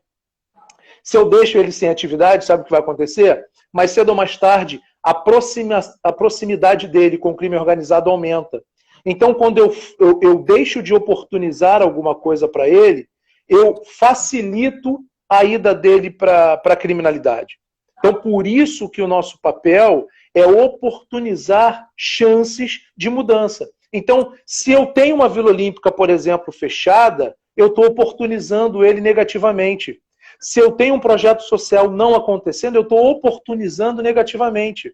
Se eu deixo ele sem atividade, sabe o que vai acontecer? Mais cedo ou mais tarde, a proximidade dele com o crime organizado aumenta. Então, quando eu deixo de oportunizar alguma coisa para ele, eu facilito a ida dele para a criminalidade. Então, por isso que o nosso papel é oportunizar chances de mudança. Então, se eu tenho uma Vila Olímpica, por exemplo, fechada, eu estou oportunizando ele negativamente. Se eu tenho um projeto social não acontecendo, eu estou oportunizando negativamente.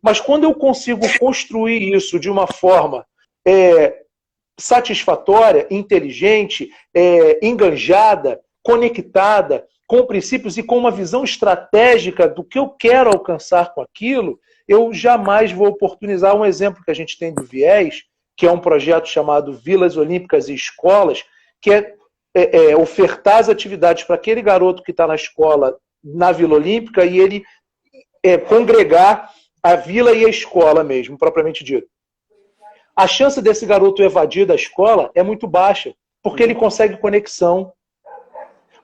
Mas quando eu consigo construir isso de uma forma satisfatória, inteligente, enganjada, conectada, com princípios e com uma visão estratégica do que eu quero alcançar com aquilo, eu jamais vou oportunizar. Um exemplo que a gente tem do Viés, que é um projeto chamado Vilas Olímpicas e Escolas, que é ofertar as atividades para aquele garoto que está na escola, na Vila Olímpica, e ele congregar a vila e a escola mesmo, propriamente dito. A chance desse garoto evadir da escola é muito baixa, porque ele consegue conexão.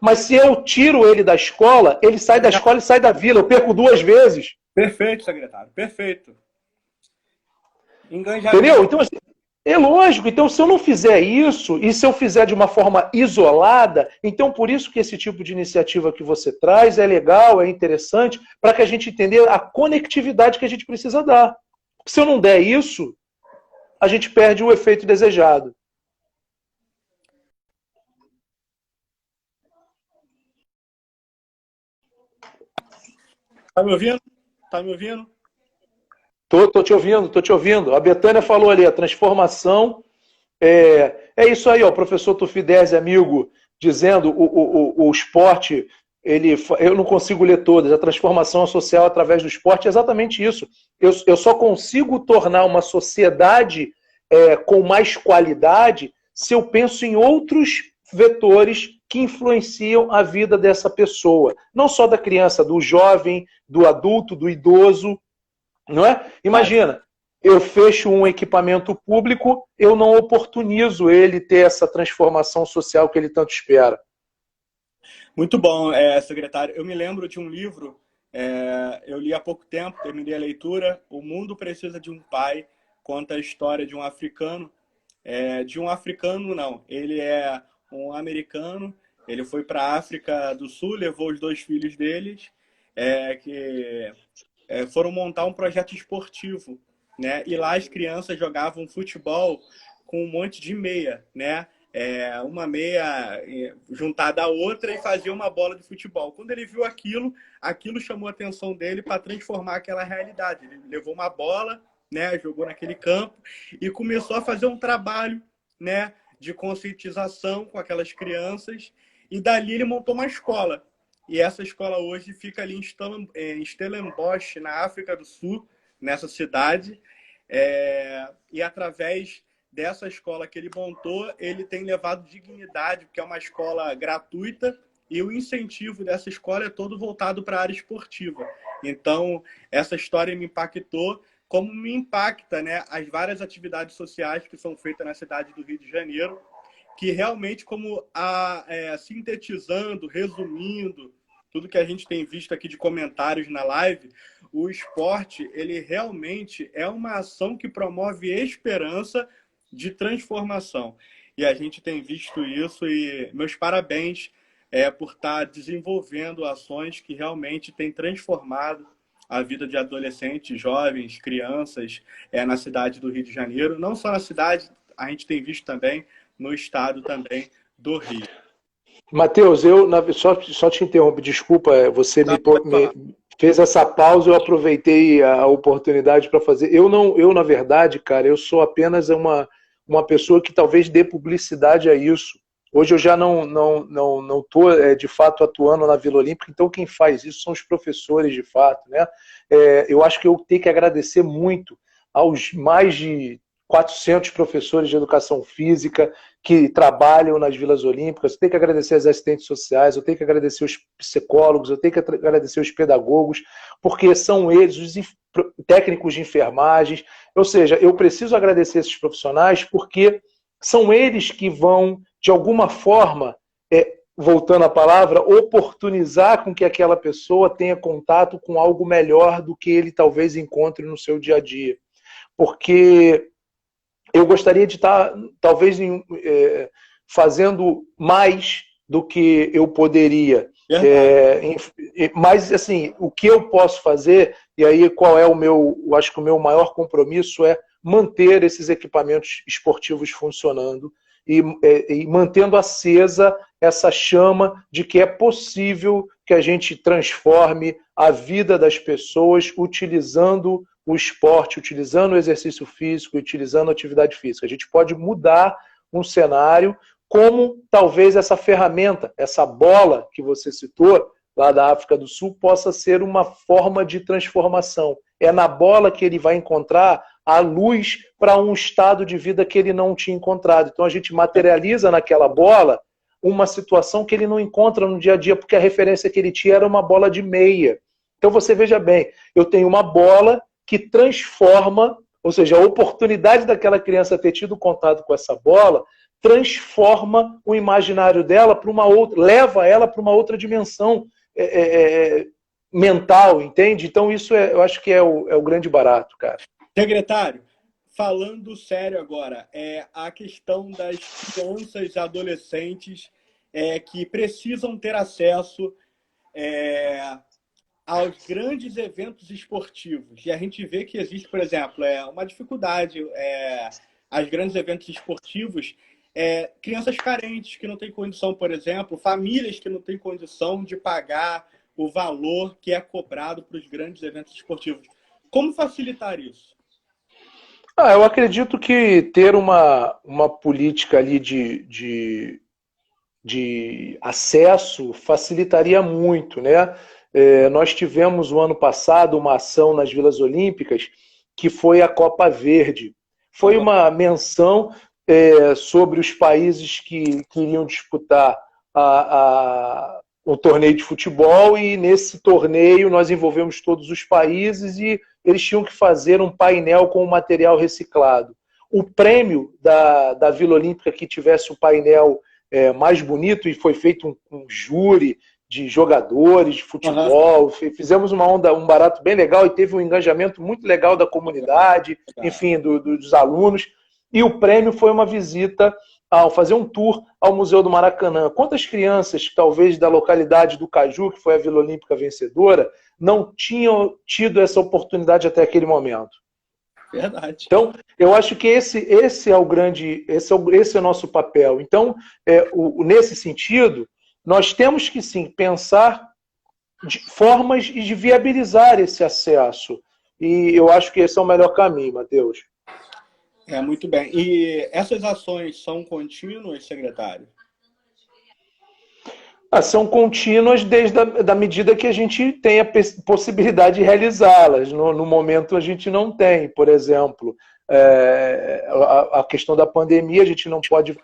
Mas se eu tiro ele da escola, ele sai da escola e sai da vila. Eu perco 2 vezes. Perfeito, secretário. Perfeito. Entendeu? Então, assim, é lógico. Então, se eu não fizer isso, e se eu fizer de uma forma isolada, então por isso que esse tipo de iniciativa que você traz é legal, é interessante, para que a gente entenda a conectividade que a gente precisa dar. Se eu não der isso, a gente perde o efeito desejado. Tá me ouvindo? Tá me ouvindo? Tô te ouvindo. A Betânia falou ali, a transformação. É isso aí, ó, o professor Tufidese, amigo, dizendo o esporte, eu não consigo ler todas, a transformação social através do esporte é exatamente isso. Eu só consigo tornar uma sociedade com mais qualidade se eu penso em outros vetores que influenciam a vida dessa pessoa. Não só da criança, do jovem, do adulto, do idoso, não é? Imagina, eu fecho um equipamento público, eu não oportunizo ele ter essa transformação social que ele tanto espera. Muito bom, secretário. Eu me lembro de um livro, eu li há pouco tempo, terminei a leitura, O Mundo Precisa de um Pai, conta a história de um africano. Não, ele é um americano, ele foi para a África do Sul, levou os 2 filhos deles, que foram montar um projeto esportivo, né? E lá as crianças jogavam futebol com um monte de meia, né? Uma meia juntada à outra e fazia uma bola de futebol. Quando ele viu aquilo chamou a atenção dele para transformar aquela realidade. Ele levou uma bola, né? Jogou naquele campo e começou a fazer um trabalho, né? De conscientização com aquelas crianças. E dali ele montou uma escola. E essa escola hoje fica ali em Stellenbosch, na África do Sul, nessa cidade. E através dessa escola que ele montou, ele tem levado dignidade, porque é uma escola gratuita, e o incentivo dessa escola é todo voltado para a área esportiva. Então, essa história me impactou, como me impacta, né, as várias atividades sociais que são feitas na cidade do Rio de Janeiro, que realmente, sintetizando, resumindo, tudo que a gente tem visto aqui de comentários na live, o esporte, ele realmente é uma ação que promove esperança de transformação. E a gente tem visto isso e meus parabéns por estar desenvolvendo ações que realmente têm transformado a vida de adolescentes, jovens, crianças na cidade do Rio de Janeiro. Não só na cidade, a gente tem visto também no estado também do Rio. Matheus, só te interrompo, desculpa, você me fez essa pausa, eu aproveitei a oportunidade para fazer. Eu, na verdade, cara, eu sou apenas uma pessoa que talvez dê publicidade a isso. Hoje eu já não estou, de fato, atuando na Vila Olímpica, então quem faz isso são os professores, de fato, né? Eu acho que eu tenho que agradecer muito aos mais de 400 professores de educação física que trabalham nas Vilas Olímpicas, eu tenho que agradecer as assistentes sociais, eu tenho que agradecer os psicólogos, eu tenho que agradecer os pedagogos, porque são eles, os técnicos de enfermagem, ou seja, eu preciso agradecer esses profissionais porque são eles que vão, de alguma forma, voltando à palavra, oportunizar com que aquela pessoa tenha contato com algo melhor do que ele talvez encontre no seu dia a dia. Porque eu gostaria de estar, talvez, fazendo mais do que eu poderia. Mas, assim, o que eu posso fazer, e aí qual é eu acho que o meu maior compromisso é manter esses equipamentos esportivos funcionando e mantendo acesa essa chama de que é possível que a gente transforme a vida das pessoas utilizando o esporte, utilizando o exercício físico, utilizando a atividade física. A gente pode mudar um cenário como talvez essa ferramenta, essa bola que você citou, lá da África do Sul, possa ser uma forma de transformação. É na bola que ele vai encontrar a luz para um estado de vida que ele não tinha encontrado. Então a gente materializa naquela bola uma situação que ele não encontra no dia a dia, porque a referência que ele tinha era uma bola de meia. Então você veja bem, eu tenho uma bola que transforma, ou seja, a oportunidade daquela criança ter tido contato com essa bola transforma o imaginário dela para uma outra, leva ela para uma outra dimensão mental, entende? Então isso eu acho que é o grande barato, cara. Secretário, falando sério agora, a questão das crianças e adolescentes que precisam ter acesso aos grandes eventos esportivos. E a gente vê que existe, por exemplo, uma dificuldade aos grandes eventos esportivos, crianças carentes que não têm condição, por exemplo, famílias que não têm condição de pagar o valor que é cobrado para os grandes eventos esportivos. Como facilitar isso? Eu acredito que ter uma política ali de acesso facilitaria muito, né? Nós tivemos o ano passado uma ação nas Vilas Olímpicas que foi a Copa Verde. Foi uma menção sobre os países que queriam disputar o torneio de futebol, e nesse torneio nós envolvemos todos os países e eles tinham que fazer um painel com material reciclado. O prêmio da Vila Olímpica que tivesse o painel mais bonito, e foi feito um júri de jogadores de futebol, fizemos um barato bem legal e teve um engajamento muito legal da comunidade, enfim, dos alunos, e o prêmio foi uma visita ao fazer um tour ao Museu do Maracanã. Quantas crianças, talvez da localidade do Caju, que foi a Vila Olímpica vencedora, não tinham tido essa oportunidade até aquele momento? Verdade. Então, eu acho que esse é o nosso papel. Então, nesse sentido, nós temos que sim pensar de formas de viabilizar esse acesso. E eu acho que esse é o melhor caminho, Matheus. Muito bem. E essas ações são contínuas, secretário? São contínuas desde a medida que a gente tem a possibilidade de realizá-las. No momento a gente não tem. Por exemplo, a questão da pandemia, a gente não pode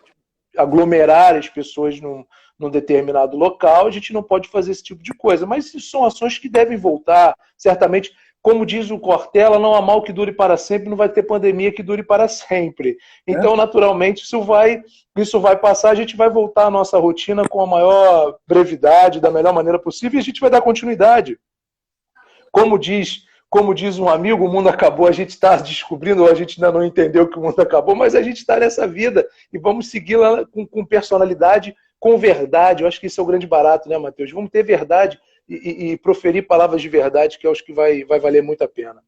aglomerar as pessoas num determinado local, a gente não pode fazer esse tipo de coisa. Mas isso são ações que devem voltar, certamente. como diz o Cortella, não há mal que dure para sempre, não vai ter pandemia que dure para sempre. Então, naturalmente, isso vai passar, a gente vai voltar à nossa rotina com a maior brevidade, da melhor maneira possível, e a gente vai dar continuidade. Como diz um amigo, o mundo acabou, a gente está descobrindo, ou a gente ainda não entendeu que o mundo acabou, mas a gente está nessa vida e vamos segui-la com personalidade, com verdade. Eu acho que isso é o grande barato, né, Matheus? Vamos ter verdade e proferir palavras de verdade, que eu acho que vai valer muito a pena.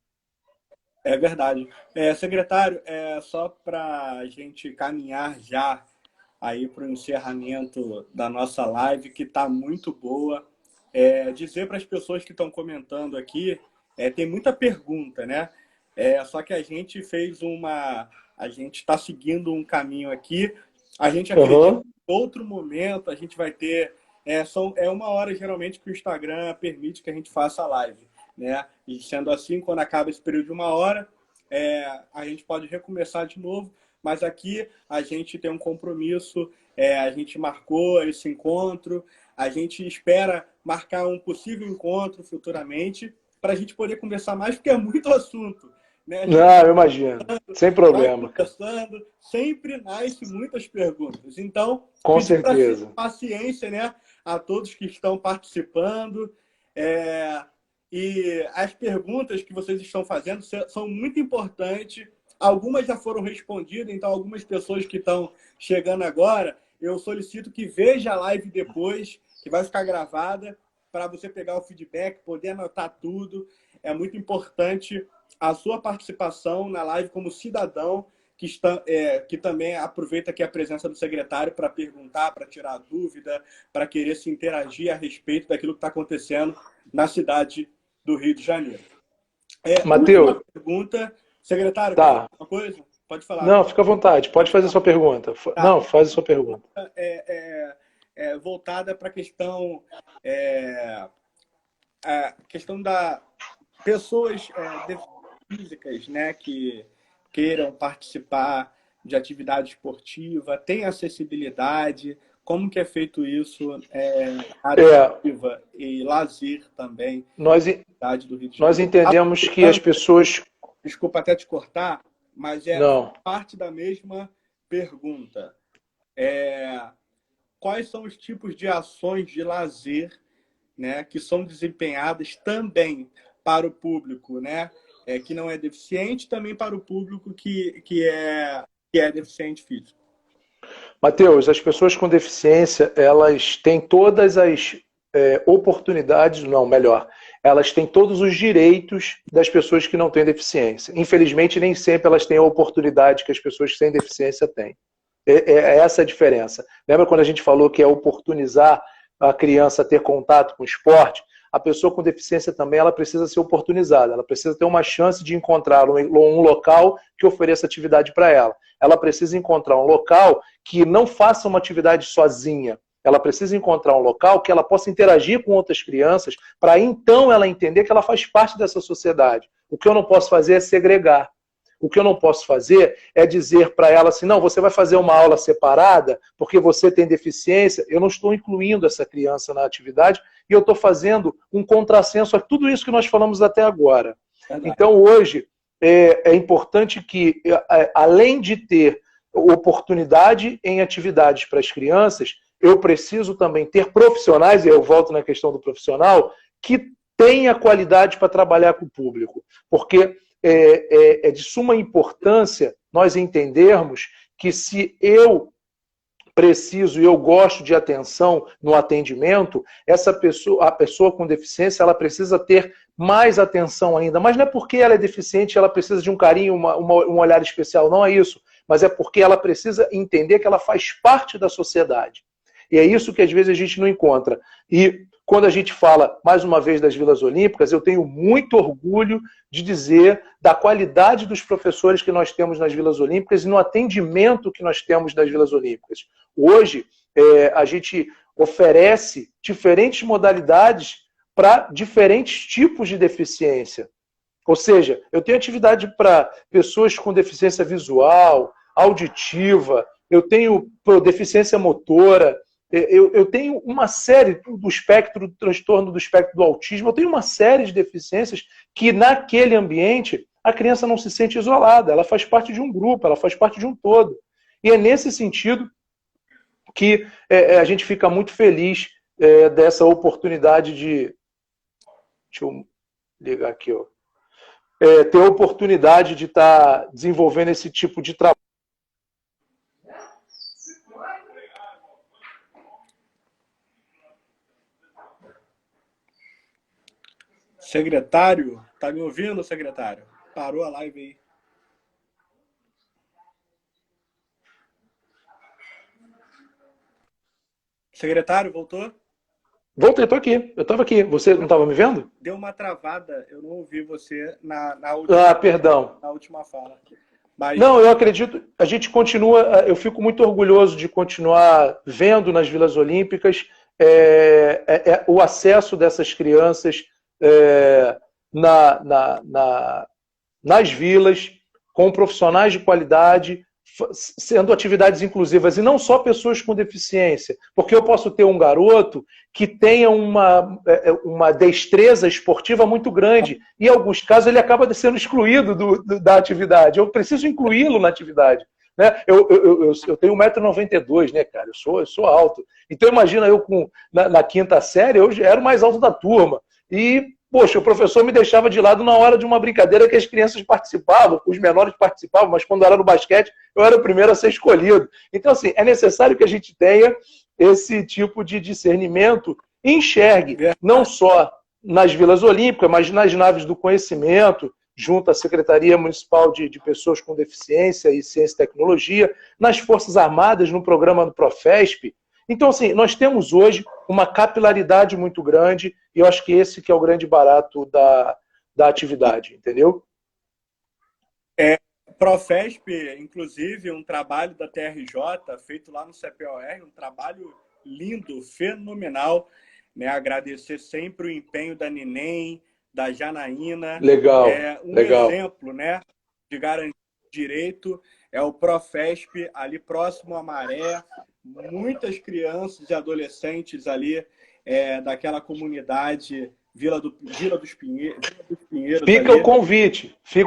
É verdade. Secretário, só para a gente caminhar já aí para o encerramento da nossa live, que está muito boa, dizer para as pessoas que estão comentando aqui, tem muita pergunta, né? Só que a gente a gente está seguindo um caminho aqui. A gente acredita que em outro momento a gente vai ter. Uma hora geralmente que o Instagram permite que a gente faça a live, né? E sendo assim, quando acaba esse período de uma hora, a gente pode recomeçar de novo. Mas aqui a gente tem um compromisso, a gente marcou esse encontro, a gente espera marcar um possível encontro futuramente para a gente poder conversar mais, porque é muito assunto. Né? Não, eu imagino. Sem problema. Conversando, sempre nasce muitas perguntas. Então, com certeza. Paciência, né, a todos que estão participando. E as perguntas que vocês estão fazendo são muito importantes. Algumas já foram respondidas, então algumas pessoas que estão chegando agora, eu solicito que veja a live depois, que vai ficar gravada, para você pegar o feedback, poder anotar tudo. É muito importante a sua participação na live como cidadão, que também aproveita aqui a presença do secretário para perguntar, para tirar dúvida, para querer se interagir a respeito daquilo que está acontecendo na cidade do Rio de Janeiro. Matheus, uma pergunta. Secretário, tá. Alguma coisa? Pode falar. Não, fica à vontade. Pode fazer a sua pergunta. Tá. Não, faz a sua pergunta. Voltada para a questão da pessoas físicas, né, que queiram participar de atividade esportiva, tem acessibilidade, como que é feito isso, ativa e lazer também nós, na cidade do Rio de Janeiro. Nós entendemos que as pessoas... Desculpa até te cortar, mas parte da mesma pergunta. Quais são os tipos de ações de lazer, né, que são desempenhadas também para o público, né, que não é deficiente, também para o público que é deficiente físico? Matheus, as pessoas com deficiência, elas têm todas as oportunidades, não, melhor, elas têm todos os direitos das pessoas que não têm deficiência. Infelizmente, nem sempre elas têm a oportunidade que as pessoas sem deficiência têm. É essa a diferença. Lembra quando a gente falou que é oportunizar a criança a ter contato com o esporte? A pessoa com deficiência também ela precisa ser oportunizada, ela precisa ter uma chance de encontrar um local que ofereça atividade para ela. Ela precisa encontrar um local que não faça uma atividade sozinha. Ela precisa encontrar um local que ela possa interagir com outras crianças para então ela entender que ela faz parte dessa sociedade. O que eu não posso fazer é segregar. O que eu não posso fazer é dizer para ela assim, não, você vai fazer uma aula separada porque você tem deficiência. Eu não estou incluindo essa criança na atividade e eu estou fazendo um contrassenso a tudo isso que nós falamos até agora. Então, hoje, é importante que, além de ter oportunidade em atividades para as crianças, eu preciso também ter profissionais, e eu volto na questão do profissional, que tenha qualidade para trabalhar com o público. Porque é de suma importância nós entendermos que se eu preciso e eu gosto de atenção no atendimento, a pessoa com deficiência, ela precisa ter mais atenção ainda. Mas não é porque ela é deficiente, ela precisa de um carinho, um olhar especial, não é isso. Mas é porque ela precisa entender que ela faz parte da sociedade. E é isso que às vezes a gente não encontra. E quando a gente fala, mais uma vez, das Vilas Olímpicas, eu tenho muito orgulho de dizer da qualidade dos professores que nós temos nas Vilas Olímpicas e no atendimento que nós temos nas Vilas Olímpicas. Hoje, a gente oferece diferentes modalidades para diferentes tipos de deficiência. Ou seja, eu tenho atividade para pessoas com deficiência visual, auditiva, eu tenho deficiência motora, eu tenho uma série do espectro do transtorno do espectro do autismo, eu tenho uma série de deficiências que naquele ambiente a criança não se sente isolada, ela faz parte de um grupo, ela faz parte de um todo. E é nesse sentido que a gente fica muito feliz dessa oportunidade de... Deixa eu ligar aqui, ó. Ter a oportunidade de estar desenvolvendo esse tipo de trabalho. Secretário, tá me ouvindo, secretário? Parou a live aí. Secretário, voltou? Voltei, estou aqui. Eu estava aqui. Você não estava me vendo? Deu uma travada, eu não ouvi você Perdão. na última fala. Mas... Não, eu acredito, a gente continua, eu fico muito orgulhoso de continuar vendo nas Vilas Olímpicas o acesso dessas crianças nas vilas, com profissionais de qualidade, sendo atividades inclusivas, e não só pessoas com deficiência, porque eu posso ter um garoto que tenha uma destreza esportiva muito grande, e em alguns casos ele acaba sendo excluído da atividade. Eu preciso incluí-lo na atividade. Né? Eu tenho 1,92 m, né, cara? Eu sou alto. Então imagina eu na quinta série, eu já era o mais alto da turma. E, poxa, o professor me deixava de lado na hora de uma brincadeira que as crianças participavam, os menores participavam, mas quando era no basquete, eu era o primeiro a ser escolhido. Então, assim, é necessário que a gente tenha esse tipo de discernimento e enxergue, não só nas Vilas Olímpicas, mas nas naves do conhecimento, junto à Secretaria Municipal de Pessoas com Deficiência e Ciência e Tecnologia, nas Forças Armadas, no programa do Profesp. Então, assim, nós temos hoje uma capilaridade muito grande e eu acho que esse que é o grande barato da atividade, entendeu? Profesp, inclusive, um trabalho da TRJ, feito lá no CPOR, um trabalho lindo, fenomenal. Né? Agradecer sempre o empenho da Ninem, da Janaína. Legal, legal. Exemplo, né, de garantir direito é o Profesp, ali próximo à Maré. Muitas crianças e adolescentes ali daquela comunidade Vila dos Pinheiros. Fica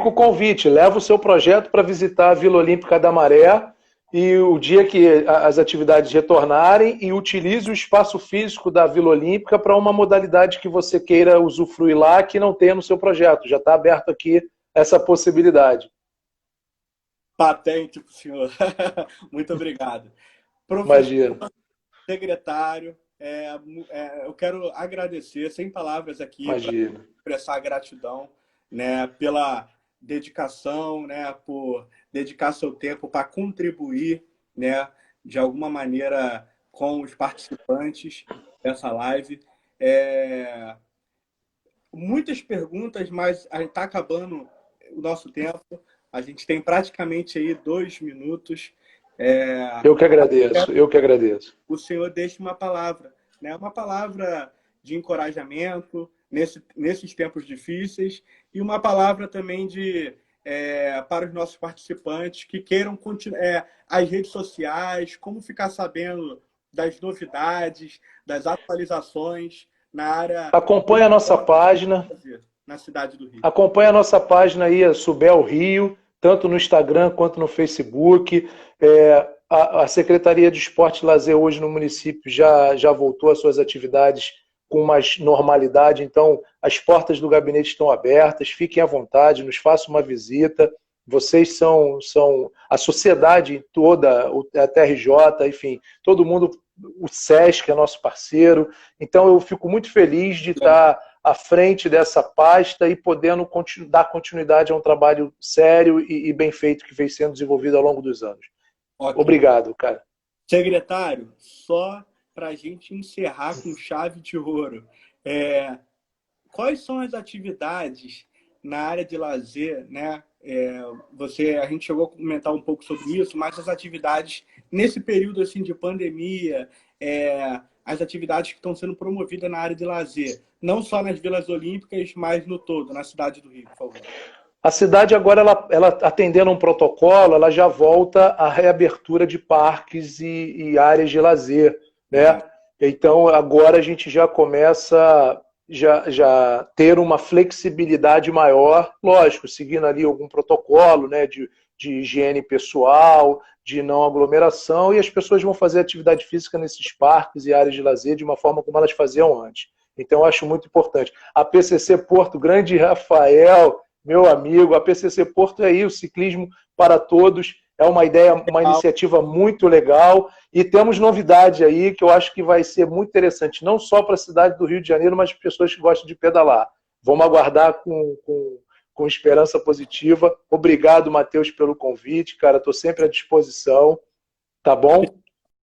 o convite. Leva o seu projeto para visitar a Vila Olímpica da Maré e o dia que as atividades retornarem e utilize o espaço físico da Vila Olímpica para uma modalidade que você queira usufruir lá que não tenha no seu projeto. Já está aberto aqui essa possibilidade. Patente para o senhor. Muito obrigado. Imagina. Secretário, eu quero agradecer, sem palavras aqui, para expressar gratidão, né, pela dedicação, né, por dedicar seu tempo para contribuir, né, de alguma maneira com os participantes dessa live. Muitas perguntas, mas a gente está acabando o nosso tempo. A gente tem praticamente aí 2 minutos. Eu que agradeço. O senhor deixa uma palavra, né? Uma palavra de encorajamento nesses tempos difíceis e uma palavra também para os nossos participantes que queiram continuar as redes sociais, como ficar sabendo das novidades, das atualizações na área... Acompanhe a nossa página. Na cidade do Rio. Acompanhe a nossa página aí, a Subel Rio, tanto no Instagram quanto no Facebook. A Secretaria de Esporte e Lazer hoje no município já voltou às suas atividades com mais normalidade, então as portas do gabinete estão abertas, fiquem à vontade, nos façam uma visita. Vocês são a sociedade toda, a TRJ, enfim, todo mundo, o SESC é nosso parceiro, então eu fico muito feliz de estar à frente dessa pasta e podendo dar continuidade a um trabalho sério e bem feito que vem sendo desenvolvido ao longo dos anos. Okay. Obrigado, cara. Secretário, só para a gente encerrar com chave de ouro, quais são as atividades na área de lazer, né? A gente chegou a comentar um pouco sobre isso, mas as atividades nesse período assim de pandemia, as atividades que estão sendo promovidas na área de lazer, não só nas Vilas Olímpicas, mas no todo, na cidade do Rio, por favor. A cidade agora, ela atendendo a um protocolo, ela já volta à reabertura de parques e áreas de lazer. né? Então, agora a gente já começa já ter uma flexibilidade maior, lógico, seguindo ali algum protocolo, né, de higiene pessoal, de não aglomeração, e as pessoas vão fazer atividade física nesses parques e áreas de lazer de uma forma como elas faziam antes. Então, eu acho muito importante. A PCC Porto, grande Rafael, meu amigo, a PCC Porto é aí, o ciclismo para todos, é uma ideia, uma iniciativa muito legal, e temos novidade aí que eu acho que vai ser muito interessante, não só para a cidade do Rio de Janeiro, mas para pessoas que gostam de pedalar. Vamos aguardar com esperança positiva. Obrigado, Matheus, pelo convite, cara, estou sempre à disposição, tá bom?